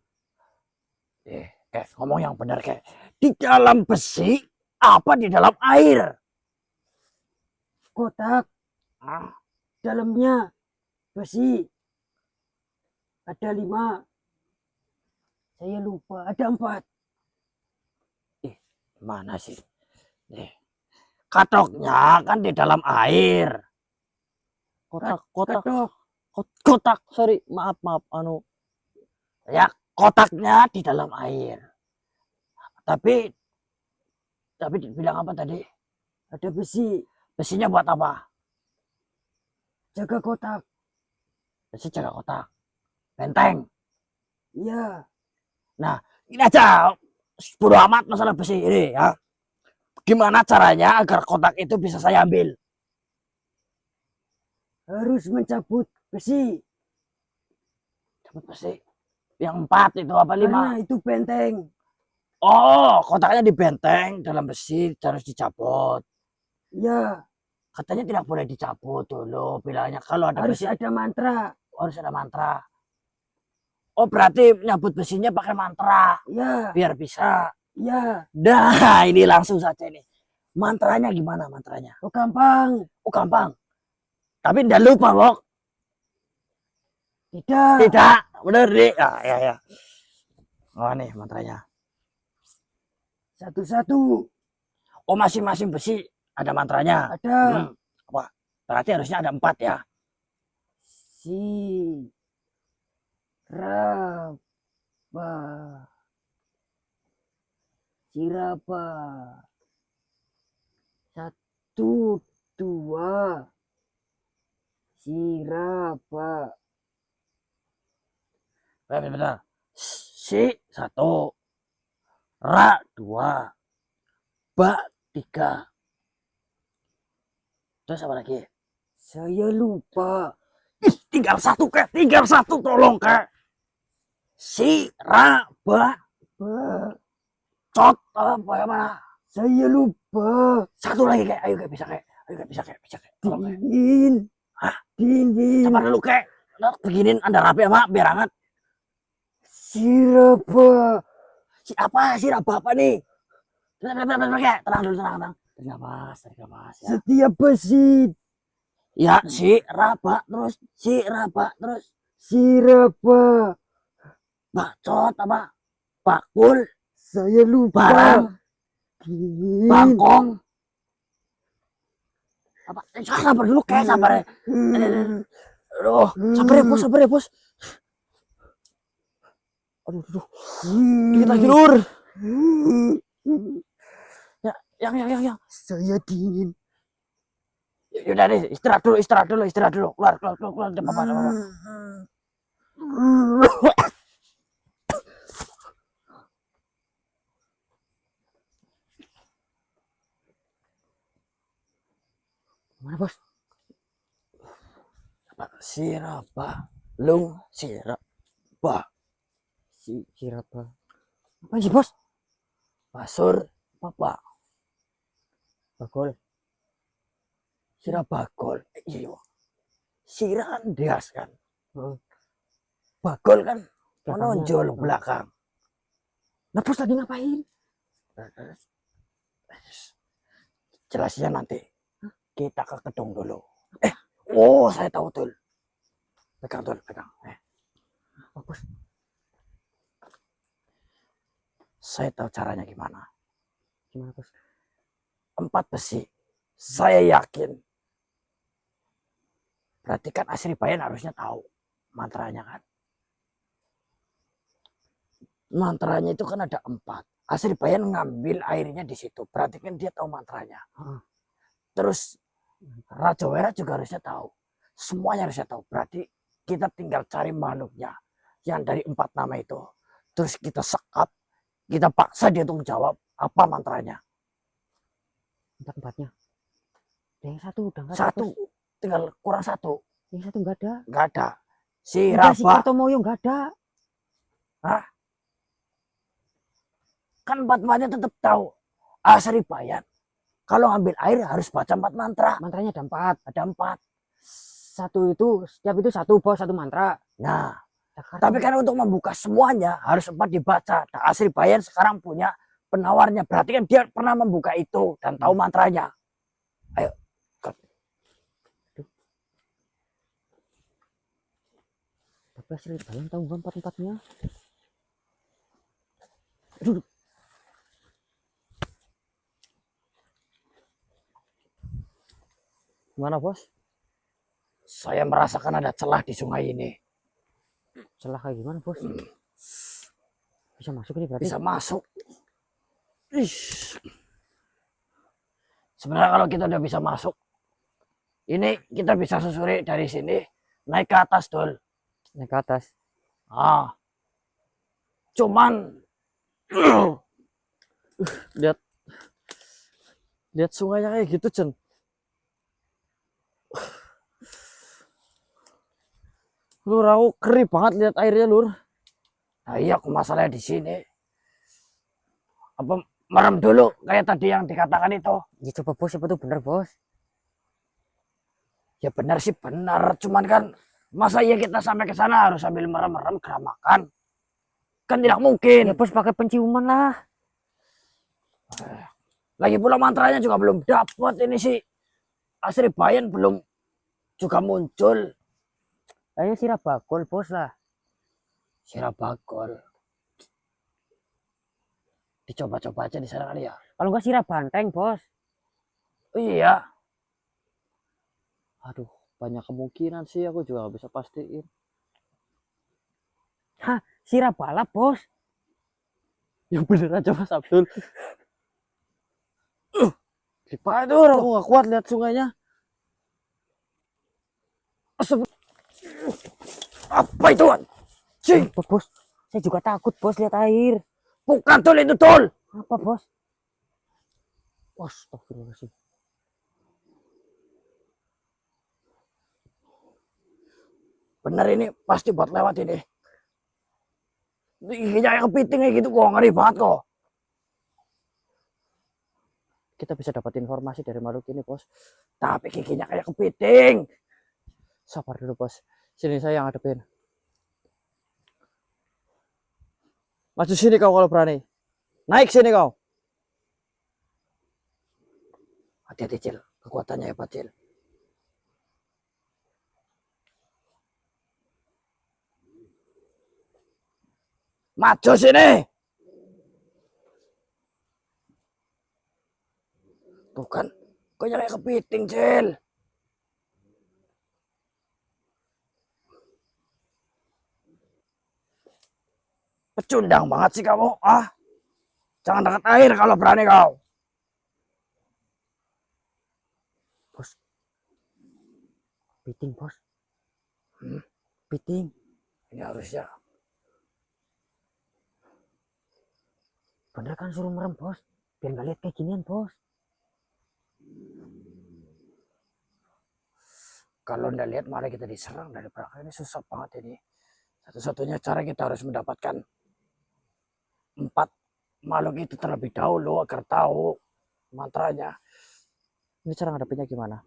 Kayak ngomong yang benar kayak. Di dalam besi apa di dalam air? Kotak. Ah, Dalamnya besi. Ada 5. Saya lupa. Ada 4. mana sih? Katoknya kan di dalam air. Kotak. Katok. Kotak Sorry, maaf. ya kotaknya di dalam air. Tapi bilang apa tadi? Ada besi. Besinya buat apa? Jaga kotak. Besi jaga kotak. Benteng. Iya. Ini aja. Bodo amat masalah besi ini ya. Gimana caranya agar kotak itu bisa saya ambil? Harus mencabut besi. Cabut besi. Yang 4 itu apa 5? Karena itu benteng. Oh, kotaknya dibenteng dalam besi harus dicabut. Ya, Katanya tidak boleh dicabut dulu. Bilangnya kalau ada harus besi ada mantra. harus ada mantra. Oh, berarti nyabut besinya pakai mantra Ya, biar bisa. ya. Nah, ini langsung saja ini. Mantranya gimana mantranya? Oh, gampang. Oh, gampang. Tapi tidak lupa, Wok. Tidak. Tidak, benar nih. Ya. Oh, nih mantranya. Satu-satu. Oh, masing-masing besi ada mantranya. Ada. Wah, berarti harusnya ada 4 ya. Si. Raba. Siraba. 1, 2. Siraba. Benar. Si 1. Ra 2. Ba 3. Terus apa lagi? Saya lupa. Tinggal 1 kek. Tinggal 1 tolong kek. Si ra ba Ba. cot apa ya mana? Saya lupa. 1 lagi kek. Ayo kek bisa kek. Bisa kek. Tolong kek. Dingin. Hah? Dingin. Sabar dulu kek. Beginin Anda rapi ya, Mak, biar hangat. Siraba. Si raba apa nih? Bentar, kek. Tenang dulu, tenang. Tarik nafas ya. Setiap besi. Ya, si raba terus Siraba. bacot apa? Bakul, Saya lupa. barang, Dingin. bangkong. Apa? Sabar dulu kek, sabar ya. Aduh, sabar ya, Bos. Aduh. Dikit lagi, Lur. Ya, yang. Saya dingin. Yaudah deh, istirahat dulu. Keluar. Udah apa. Mana bos? Siraba, lung, siraba, Siraba. Apa sih bos? basur, papa, Bagol. sirabagol. Iya, sira kan deas kan. Oh. Bagol kan Belakangnya. menonjol belakang. Nah bos lagi ngapain? Jelasnya nanti. Hah? Kita ke gedung dulu. Oh, saya tahu tuh. Pegang. Apa bos? Saya tahu caranya gimana. Gimana bos? 4 besi. Saya yakin. Berarti kan Asri Bayan harusnya tahu mantranya kan. Mantranya itu kan ada 4. Asri Bayan ngambil airnya di situ. Berarti kan dia tahu mantranya. Terus Raja Wera juga harusnya tahu. Semuanya harusnya tahu. Berarti kita tinggal cari makhluknya. Yang dari 4 nama itu. Terus kita sekap. Kita paksa dia untuk jawab apa mantranya. 4-4-nya. Yang satu udah nggak ada. 1. Bos. Tinggal kurang 1. Yang satu nggak ada. Nggak ada. Si Udah, si Raba. Kartomoyo nggak ada. Kan 4-4-nya tetap tahu. Asri Bayan. Kalau ngambil air harus baca 4 mantra. Mantranya ada 4. Ada 4. Satu itu, setiap itu satu bos, satu mantra. Nah, Tapi kan untuk membuka semuanya harus sempat dibaca. Nah, Asri Bayan sekarang punya penawarnya. Berarti kan dia pernah membuka itu dan tahu mantranya. Ayo. Tapi Asri Bayan tahu bukan tempat-tempatnya. Gimana bos? Saya merasakan ada celah di sungai ini. Celah kayak gimana bos? Bisa masuk ini berarti? Bisa masuk. Ish. Sebenarnya kalau kita udah bisa masuk, ini kita bisa susuri dari sini, naik ke atas, Dul. Naik ke atas. Ah. Cuman Lihat lihat sungainya kayak gitu, Jen. Lur, aku keri banget lihat airnya, Lur. nah iya, aku masalahnya di sini. Apa merem dulu kayak tadi yang dikatakan itu? Ya coba bos, siapa tuh bener bos? Ya benar sih benar, cuman kan masa iya kita sampai ke sana harus sambil merem-merem keramakan? Kan tidak mungkin. Ya bos pakai penciuman lah. Lagi pula mantranya juga belum dapat ini sih. Asri Bayan belum juga muncul. Ayo Sirabagol bos lah. Sirabagol. Dicoba-coba aja di sana kali ya. Kalau enggak Sirabanteng bos. Iya. Aduh, banyak kemungkinan sih, aku juga nggak bisa pastiin. Hah, Sirabalap bos. Yang bener aja Mas Abdul. Aduh, Aku nggak kuat lihat sungainya. apa itu? Cing, Bos, saya juga takut bos lihat air. bukan Tul itu Tul. Apa bos? Astagfirullahaladzim. Bener ini pasti buat lewat ini. Giginya kayak kepiting kayak gitu kok, ngeri banget kok. Kita bisa dapat informasi dari makhluk ini, bos. Tapi giginya kayak kepiting. Sabar dulu, bos. Sini saya yang hadapin. Maju sini kau kalau berani. Naik sini kau. Hati-hati Cil, kekuatannya hebat Cil. Maju sini. Tuh kan, kok kayak kepiting Cil. Pecundang banget sih kamu, ah. Jangan dekat air kalau berani kau. Piting bos. Hmm? Piting. Ini harusnya. Bener kan suruh merem bos. Biar nggak lihat kayak ginian bos. Kalau ndak lihat malah kita diserang dari belakang, ini susah banget ini. Satu-satunya cara kita harus mendapatkan 4 makhluk itu terlebih dahulu agar tahu mantranya. Ini cara ngadepinnya gimana?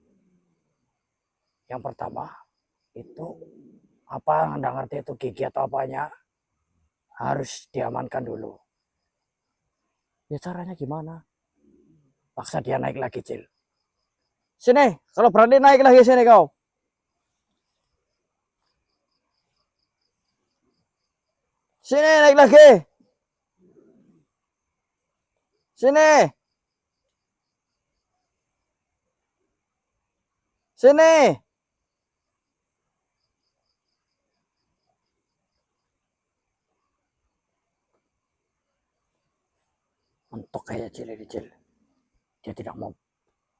Yang pertama itu apa yang Anda ngerti itu gigi atau apanya harus diamankan dulu. Ya caranya gimana? Paksa dia naik lagi Cil. Sini, kalau berani naik lagi sini kau. Sini naik lagi. Sini. Sini. Mentok kayak Cil ini Cil. Dia tidak mau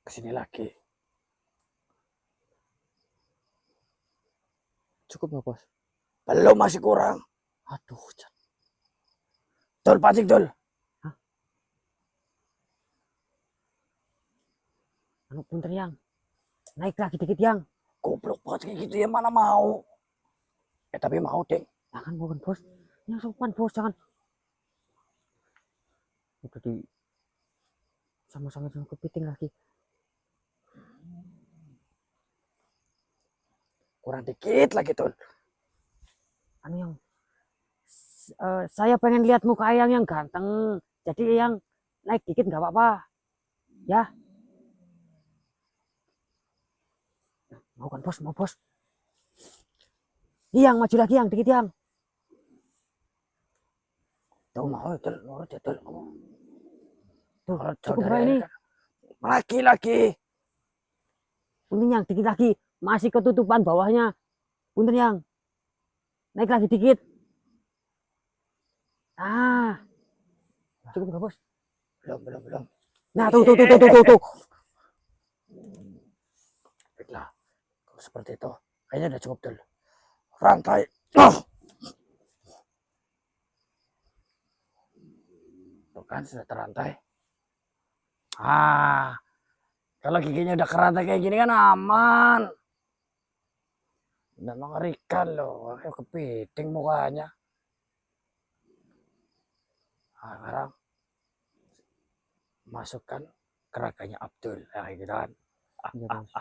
kesini lagi. Cukup nggak, bos? Belum, masih kurang. Aduh, Dul, pancing Dul. Anu punten yang. Naik lagi dikit yang. Goblok banget kayak gitu ya, mana mau. Tapi mau deh. Jangan bukan bos. Yang sopan bos, jangan. Udah di sama-sama sama kepiting lagi. Kurang dikit lagi Dul. anu yang saya pengen lihat muka Eyang yang ganteng. Jadi Eyang naik dikit nggak apa-apa. Ya. Mau kan bos, mau bos. Yang maju lagi yang dikit yang. Tuh mau itu nurut ya tuh. Tuh, Nurut cukup saudara berapa ini? Laki-laki. Punten yang dikit lagi. Masih ketutupan bawahnya. Punten yang. Naik lagi dikit. Ah. Cukup nggak bos? Belum. Nah tuh. Baiklah. Kalau seperti itu, kayaknya udah cukup dulu. Rantai. Oh. Tuh kan sudah terantai. Kalau giginya udah kerantai kayak gini kan aman. Udah mengerikan loh, kayak kepiting mukanya. Sekarang masukkan keraganya Abdul, ya gitu kan. Iya, bos.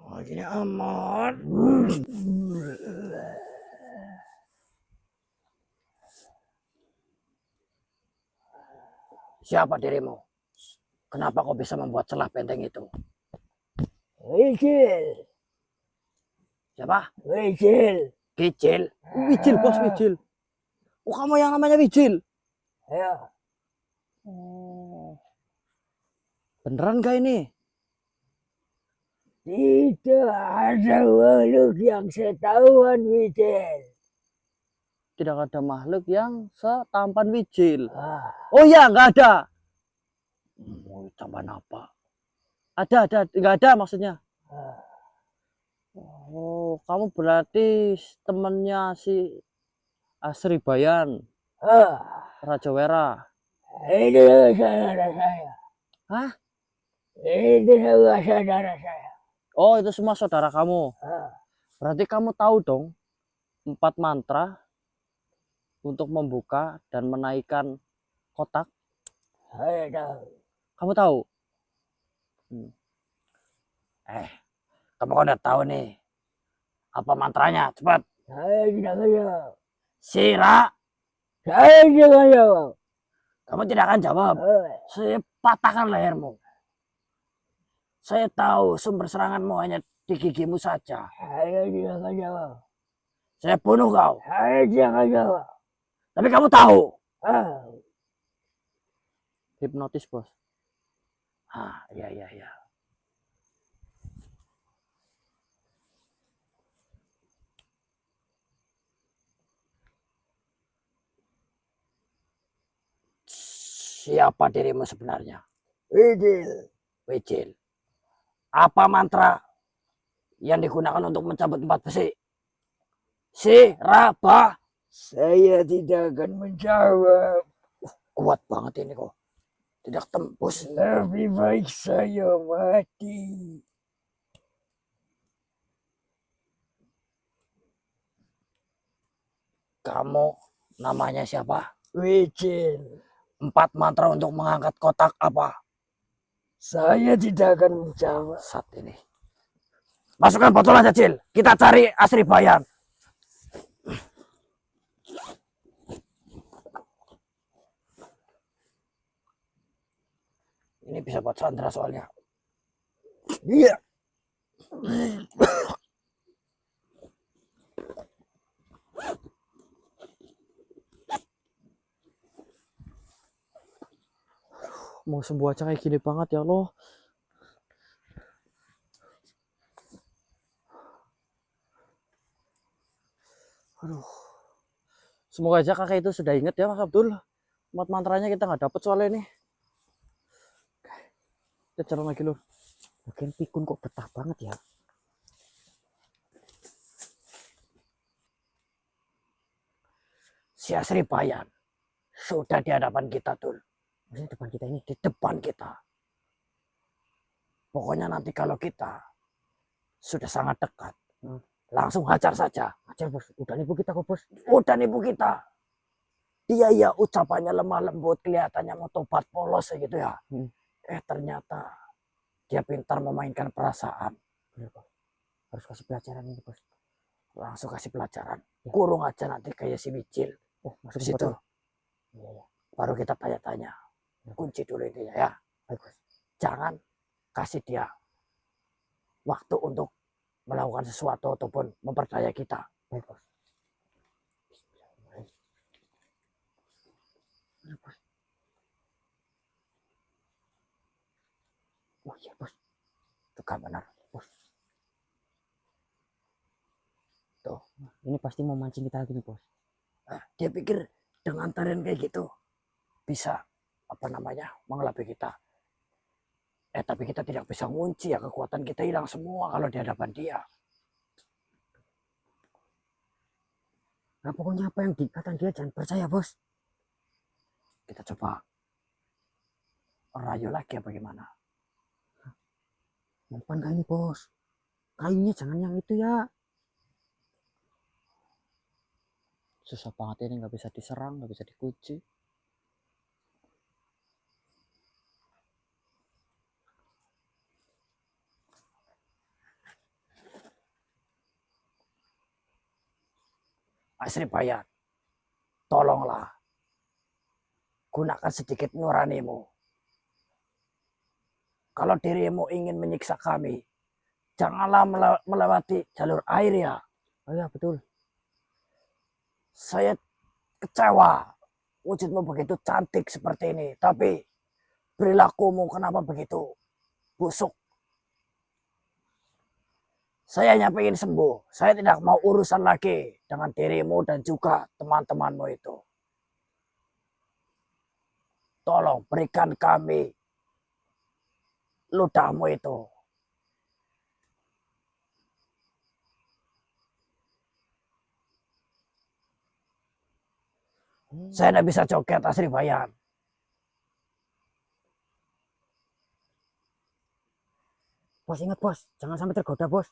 Oh, gini aman. Siapa dirimu? Kenapa kau bisa membuat celah benteng itu? Wijil. Siapa? Wijil. Kicil. Wijil bos, Wijil. Oh, kamu yang namanya Wijil? Ya. Oh. Beneran gak ini? Tidak ada makhluk yang setawan Wijil. Tidak ada makhluk yang setampan Wijil. Ah, Oh iya, nggak ada. mau tambahan apa? Ada, nggak ada maksudnya. Ah, Oh, kamu berarti temennya si Asri Bayan, Raja Wera. ini saudara saya. Hah? Ini semua saudara saya. Oh, itu semua saudara kamu. Ah, Berarti kamu tahu dong 4 mantra untuk membuka dan menaikkan kotak. saya tahu. Kamu tahu? Kamu kan udah tahu nih. Apa mantranya? Cepat. Saya tidak jawab. Sira. Saya tidak jawab. Kamu tidak akan jawab. Saya patahkan lehermu. Saya tahu sumber seranganmu hanya di gigimu saja. Saya tidak akan jawab. Saya bunuh kau. Saya tidak akan jawab. Tapi kamu tahu. Hipnotis, bos. Iya. Siapa dirimu sebenarnya? Wijil. Apa mantra yang digunakan untuk mencabut 4 besi? Siraba. Saya tidak akan menjawab. Kuat banget ini kok. Tidak tembus. Lebih baik saya mati. Kamu namanya siapa? Wijil. 4 mantra untuk mengangkat kotak apa? Saya tidak akan menjawab. Saat ini. Masukkan botol aja, Cil. Kita cari Asri Bayan. Ini bisa buat Sandra soalnya. Iya. Mau sembuh aja kayak gini banget ya Allah. Aduh. Semoga aja kakak itu sudah ingat ya Mas Abdul. Mantranya kita nggak dapet soalnya ini. Kita jalan lagi lur. Bagian pikun kok betah banget ya. Si Asri Bayan sudah di hadapan kita, Tul. Maksudnya depan kita ini. Di depan kita. Pokoknya nanti kalau kita sudah sangat dekat, langsung hajar saja. Hajar bos. Udah nipu kita kok bos. Udah nipu kita. Dia ya ucapannya lemah lembut, kelihatannya mau tobat polos gitu ya. Ternyata dia pintar memainkan perasaan. Bener, bos. Harus kasih pelajaran ini, bos. Langsung kasih pelajaran. Ya. Kurung aja nanti kayak si Micil. Oh, masuk Di ke situ botol. Iya, iya. baru kita tanya-tanya. Ya. Kunci dulu intinya ya. Baik, bos. Jangan kasih dia waktu untuk melakukan sesuatu ataupun memperdaya kita. Baik, bos. Bismillahirrahmanirrahim. Bener, bos. Oh iya, bos. Itu kan benar. Ini pasti mau mancing kita lagi nih, bos. Dia pikir dengan tarian kayak gitu bisa mengelabui kita. Tapi kita tidak bisa ngunci ya, kekuatan kita hilang semua kalau di hadapan dia. Nah, pokoknya apa yang dikatakan dia jangan percaya, bos. Kita coba rayu lagi apa gimana? Mempan gak ini, bos? Kayunya jangan yang itu ya. Susah banget ini, nggak bisa diserang, nggak bisa dikunci. Asri Bayan, tolonglah gunakan sedikit nuranimu. Kalau dirimu ingin menyiksa kami, janganlah melewati jalur air ya. Oh iya, betul. Saya kecewa wujudmu begitu cantik seperti ini, tapi perilakumu kenapa begitu busuk? Saya hanya ingin sembuh. Saya tidak mau urusan lagi dengan dirimu dan juga teman-temanmu itu. Tolong berikan kami ludahmu itu. Saya tidak bisa joget, Asri Bayan. Bos, ingat, bos. Jangan sampai tergoda, bos.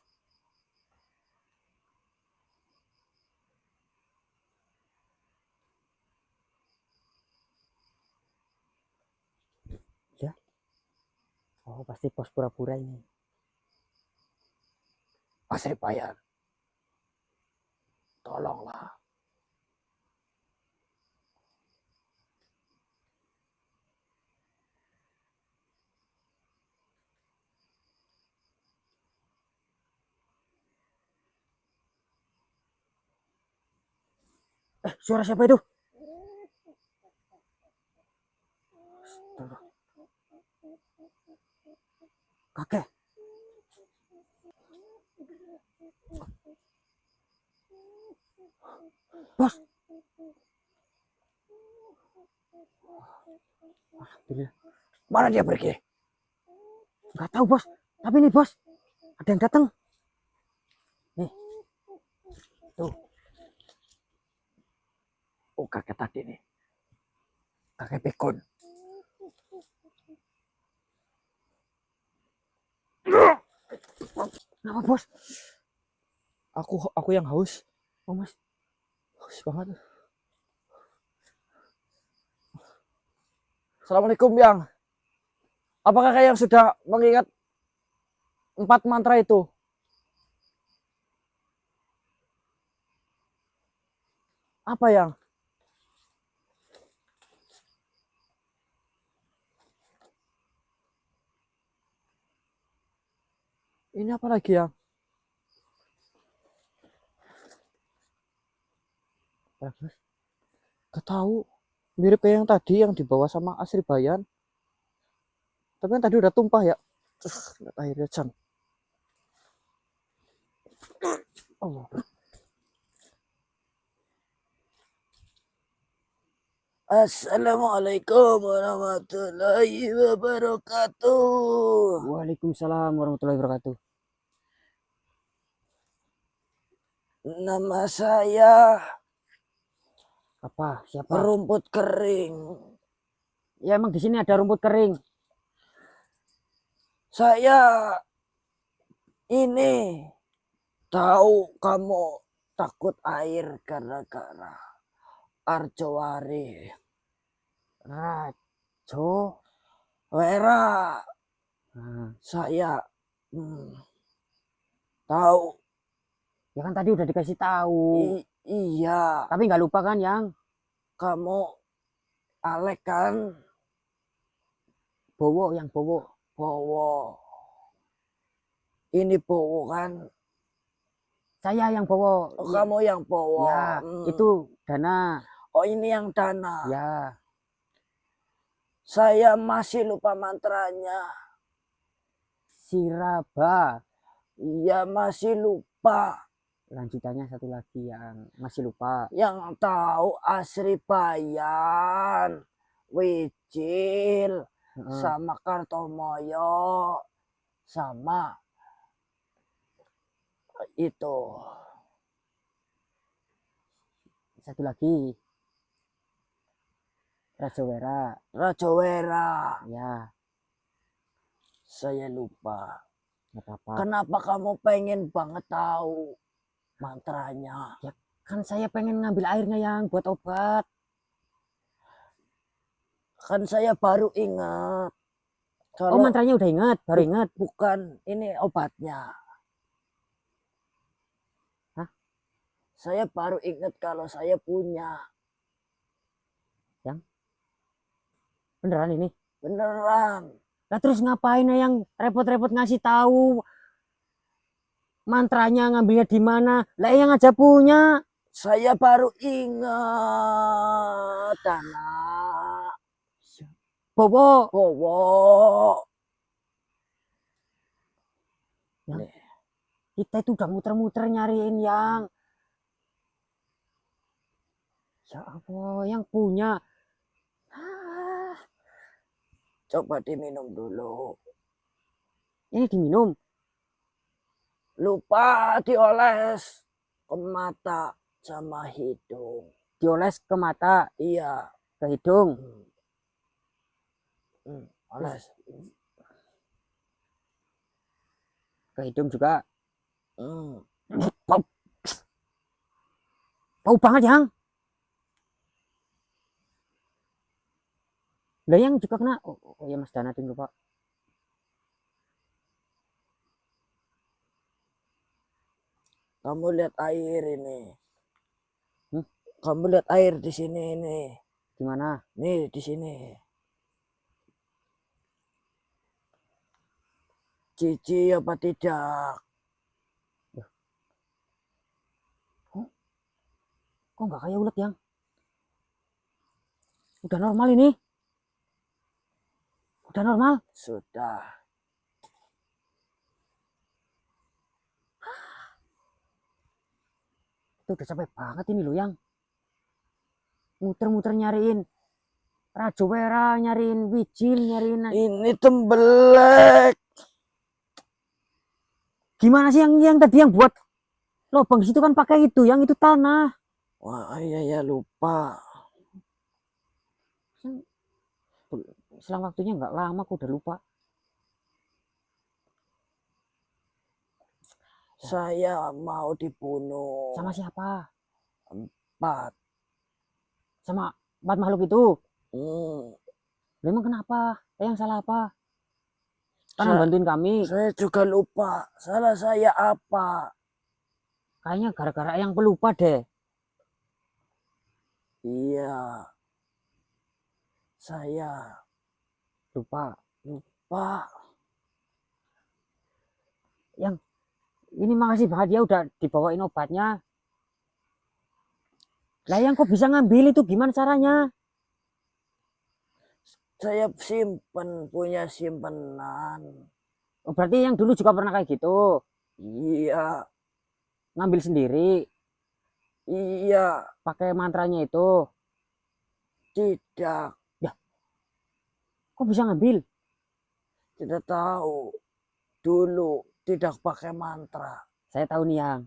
Ya. Oh, pasti bos pura-pura ini. Asri Bayan, tolonglah. Suara siapa itu? Astaga. Kakek. Bos. Alhamdulillah. Mana dia pergi? Nggak tahu, bos. Tapi nih, bos. Ada yang datang. Nih. Tuh. Oh, kakek tadi nih. Kakek pikun. Kenapa, bos? Aku yang haus. Oh, mas. Haus banget. Assalamualaikum, Yang. Apakah kalian sudah mengingat 4 mantra itu? Apa, Yang? Ini apa lagi, Yang? Apa lagi, bos? Gak tahu. Mirip kayak yang tadi yang dibawa sama Asri Bayan. Tapi kan tadi udah tumpah ya. Lihat airnya, Chan. Allah. Assalamualaikum warahmatullahi wabarakatuh. Waalaikumsalam warahmatullahi wabarakatuh. Nama saya Apa? Siapa? Rumput Kering. Ya, emang di sini ada rumput kering. Saya ini tahu kamu takut air gara-gara Arjowari. Rajo. Wera, Nah, saya tahu. ya kan tadi udah dikasih tahu. Iya, Tapi nggak lupa kan yang kamu Alek kan Bowo, Bowo. Ini Bowo kan? saya yang Bowo. Oh, kamu yang Bowo. Ya, itu Dana. Oh, ini yang Dana. Ya, Saya masih lupa mantranya. Siraba. Iya, masih lupa. Lanjutannya satu lagi yang masih lupa. Yang tahu Asri Bayan, Wijil, sama Kartomoyo, sama itu. Satu lagi. Rajawera. Rajawera. Ya, Saya lupa. nggak apa-apa. Kenapa kamu pengen banget tahu mantranya? Ya, kan saya pengen ngambil airnya yang buat obat. Kan saya baru ingat. Oh, mantranya udah ingat, baru ingat. Bukan, ini obatnya. Hah? Saya baru ingat kalau saya punya. Beneran ini? Beneran. Lah terus ngapain yang repot-repot ngasih tahu mantranya ngambilnya di mana? Lah yang aja punya. Saya baru ingat, Dana. Bowo. Bowo. Kita itu udah muter-muter nyariin yang. Ya Allah, yang punya. Coba diminum dulu. Ini diminum. Lupa dioles ke mata sama hidung. Dioles ke mata, Iya. ke hidung. Oles. Ke hidung juga. Pop. Bau banget yang. Lah yang juga kena. Oh ya Mas Dana ting lupa. Kamu lihat air ini. Kamu lihat air di sini ini. Gimana? Nih di sini. Cici apa tidak? Kok nggak kayak ulet yang? Udah normal ini. Udah normal. Sudah. Itu udah capek banget ini loh yang. Muter-muter nyariin Rajawera, nyariin Wijil, nyariin. Ini tembelek. Gimana sih yang tadi yang buat lubang di situ kan pakai itu, yang itu tanah. Wah, iya ya lupa. Selang waktunya nggak lama aku udah lupa. Saya mau dibunuh. Sama siapa? 4. Sama 4 makhluk itu. Memang kenapa? Yang salah apa? Kan bantuin kami. Saya juga lupa. Salah saya apa? Kayaknya gara-gara yang pelupa deh. Iya. Saya lupa. Yang ini makasih banget ya udah dibawain obatnya. Lah yang kok bisa ngambil itu gimana caranya? Saya simpen, punya simpenan. Oh, berarti yang dulu juga pernah kayak gitu? Iya. Ngambil sendiri? Iya. Pakai mantranya itu? Tidak. Ya. Kok bisa ngambil? Tidak tahu. Dulu tidak pakai mantra. Saya tahu nih yang.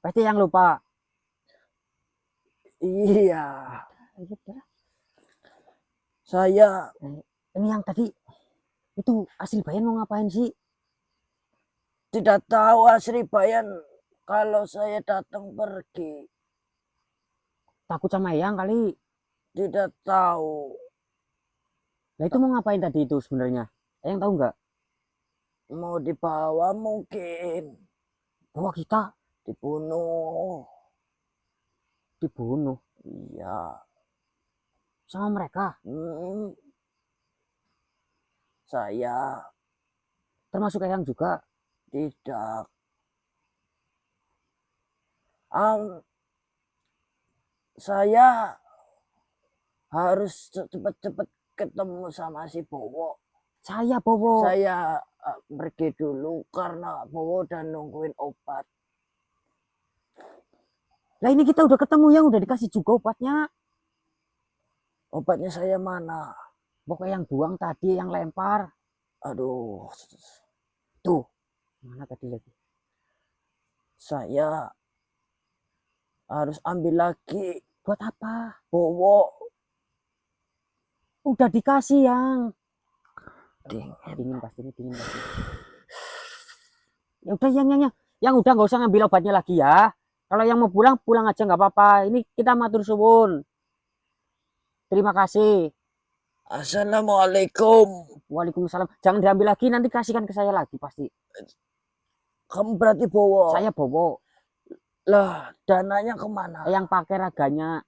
Pasti yang lupa. Iya. Saya. Ini yang tadi. Itu Asri Bayan mau ngapain sih? Tidak tahu Asri Bayan kalau saya datang pergi. Takut sama yang kali. Tidak tahu. Lah itu mau ngapain tadi itu sebenarnya? Yang tahu nggak? Mau dibawa mungkin. Bahwa kita Dibunuh. dibunuh Iya. sama mereka, Hmm, saya termasuk Eyang juga. tidak. Saya harus cepet-cepet ketemu sama si Bowo. Saya Bowo. Saya pergi dulu karena Bowo udah nungguin obat. Lah ini kita udah ketemu, yang udah dikasih juga obatnya. Obatnya saya mana? Pokoknya yang buang tadi, yang lempar. Aduh, Tuh. Mana tadi lagi? saya harus ambil lagi. Buat apa? Bowo. Udah dikasih yang. Dingin. Dingin pasti ini, dingin pasti. Ya udah yang udah nggak usah ngambil obatnya lagi ya. Kalau yang mau pulang, pulang aja nggak apa-apa. Ini kita matur suwun. Terima kasih. Assalamualaikum. Waalaikumsalam. Jangan diambil lagi, nanti kasihkan ke saya lagi pasti. Kamu berarti Bowo? Saya Bowo. Lah, dananya kemana? Yang pakai raganya.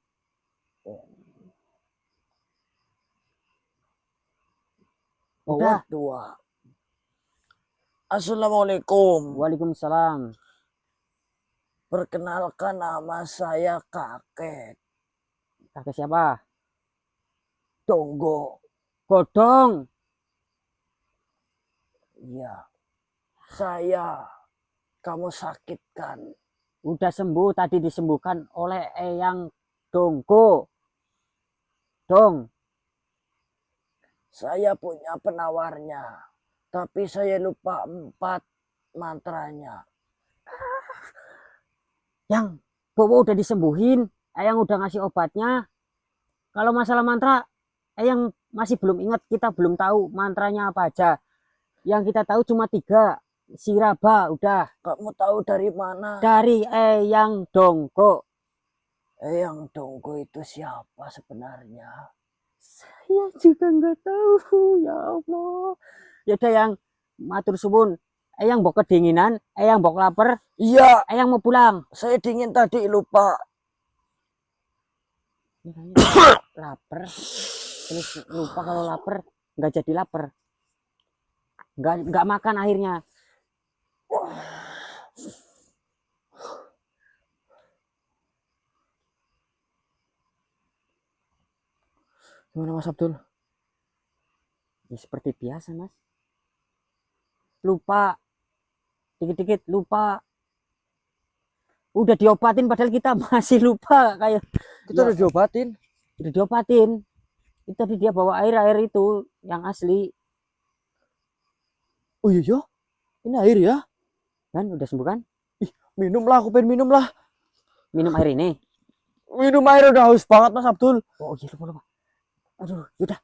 Bowo Udah. 2. Assalamualaikum. Waalaikumsalam. Perkenalkan, nama saya Kakek Kakek siapa? Tonggo. Godong. Iya. Saya kamu sakitkan. Udah sembuh, tadi disembuhkan oleh Eyang Dongko. Dong. Saya punya penawarnya, tapi saya lupa 4 mantranya. Yang Bowo udah disembuhin, Eyang udah ngasih obatnya. Kalau masalah mantra, Eyang masih belum ingat, kita belum tahu mantranya apa aja. Yang kita tahu cuma 3, Siraba udah. Kamu tahu dari mana? Dari Eyang Dongko. Yang Tonggo itu siapa sebenarnya? Saya juga nggak tahu, ya Allah. Ya udah yang matur suwun. Eyang mbok kedinginan, Eyang mbok lapar, Iya, Eyang mau pulang. saya dingin tadi lupa. Lapar, terus lupa kalau lapar, nggak jadi lapar, nggak makan akhirnya. Gimana Mas Abdul? Ya seperti biasa mas, lupa, dikit-dikit lupa. Udah diobatin padahal kita masih lupa kayak. Kita udah diobatin. Udah diobatin. Itu tadi dia bawa air itu yang asli. Oh iya, ini air ya? Kan udah sembuh kan? Minum lah, aku pengen minum lah. Minum air ini. Minum air, udah haus banget Mas Abdul. Oh iya, lupa. Aduh, yaudah.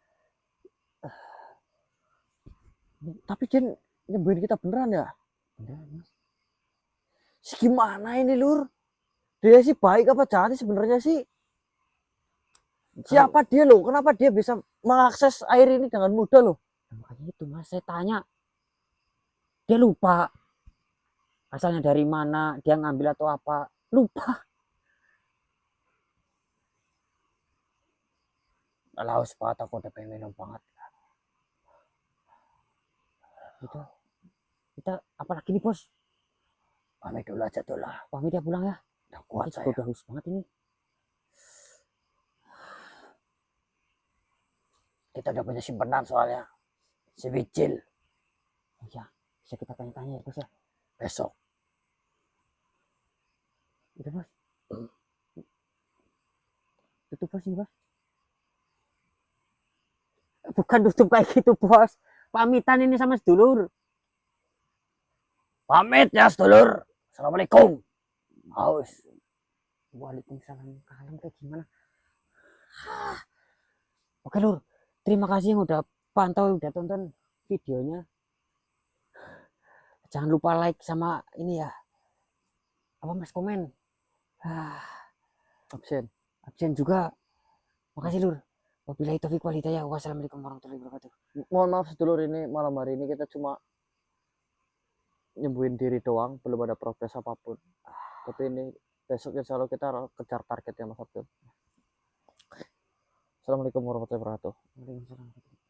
Tapi Jen nyembuhin kita beneran ya? Beneran, Mas. Gimana ini Lur? Dia sih baik apa jahat sih sebenarnya sih? Siapa dia loh? Kenapa dia bisa mengakses air ini dengan mudah loh? Nah, makanya itu mas, saya tanya. Dia lupa. Asalnya dari mana, dia ngambil atau apa. Lupa. Haus banget, aku udah pengen minum banget. Kita apalagi nih bos? Pamit dulu aja tuh lah. Pamit ya pulang ya. Udah kuat Kita saya. udah haus banget ini. Kita udah punya simpenan soalnya. Si Bicil. Oh ya, bisa kita tanya-tanya ya bos ya. Besok. Udah bos. Tutup bos ini bos. Bukan tutup kayak gitu bos. Pamitan ini sama sedulur. Pamit ya sedulur. Assalamualaikum. Haus. Waalaikumsalam. Kalem kayak gimana? Oke lur, terima kasih yang udah pantau, udah tonton videonya. Jangan lupa like sama ini ya. Apa mas, komen. Absen. Absen juga. Makasih lur. Wabillahi taufiq wal hidayah. Wassalamualaikum warahmatullahi wabarakatuh. Mohon maaf sedulur, ini malam hari ini kita cuma nyembuhin diri doang, belum ada progres apapun. Tapi ini besok insya Allah kita kejar targetnya Mas Abdul. Assalamualaikum warahmatullahi wabarakatuh. Waalaikumsalam.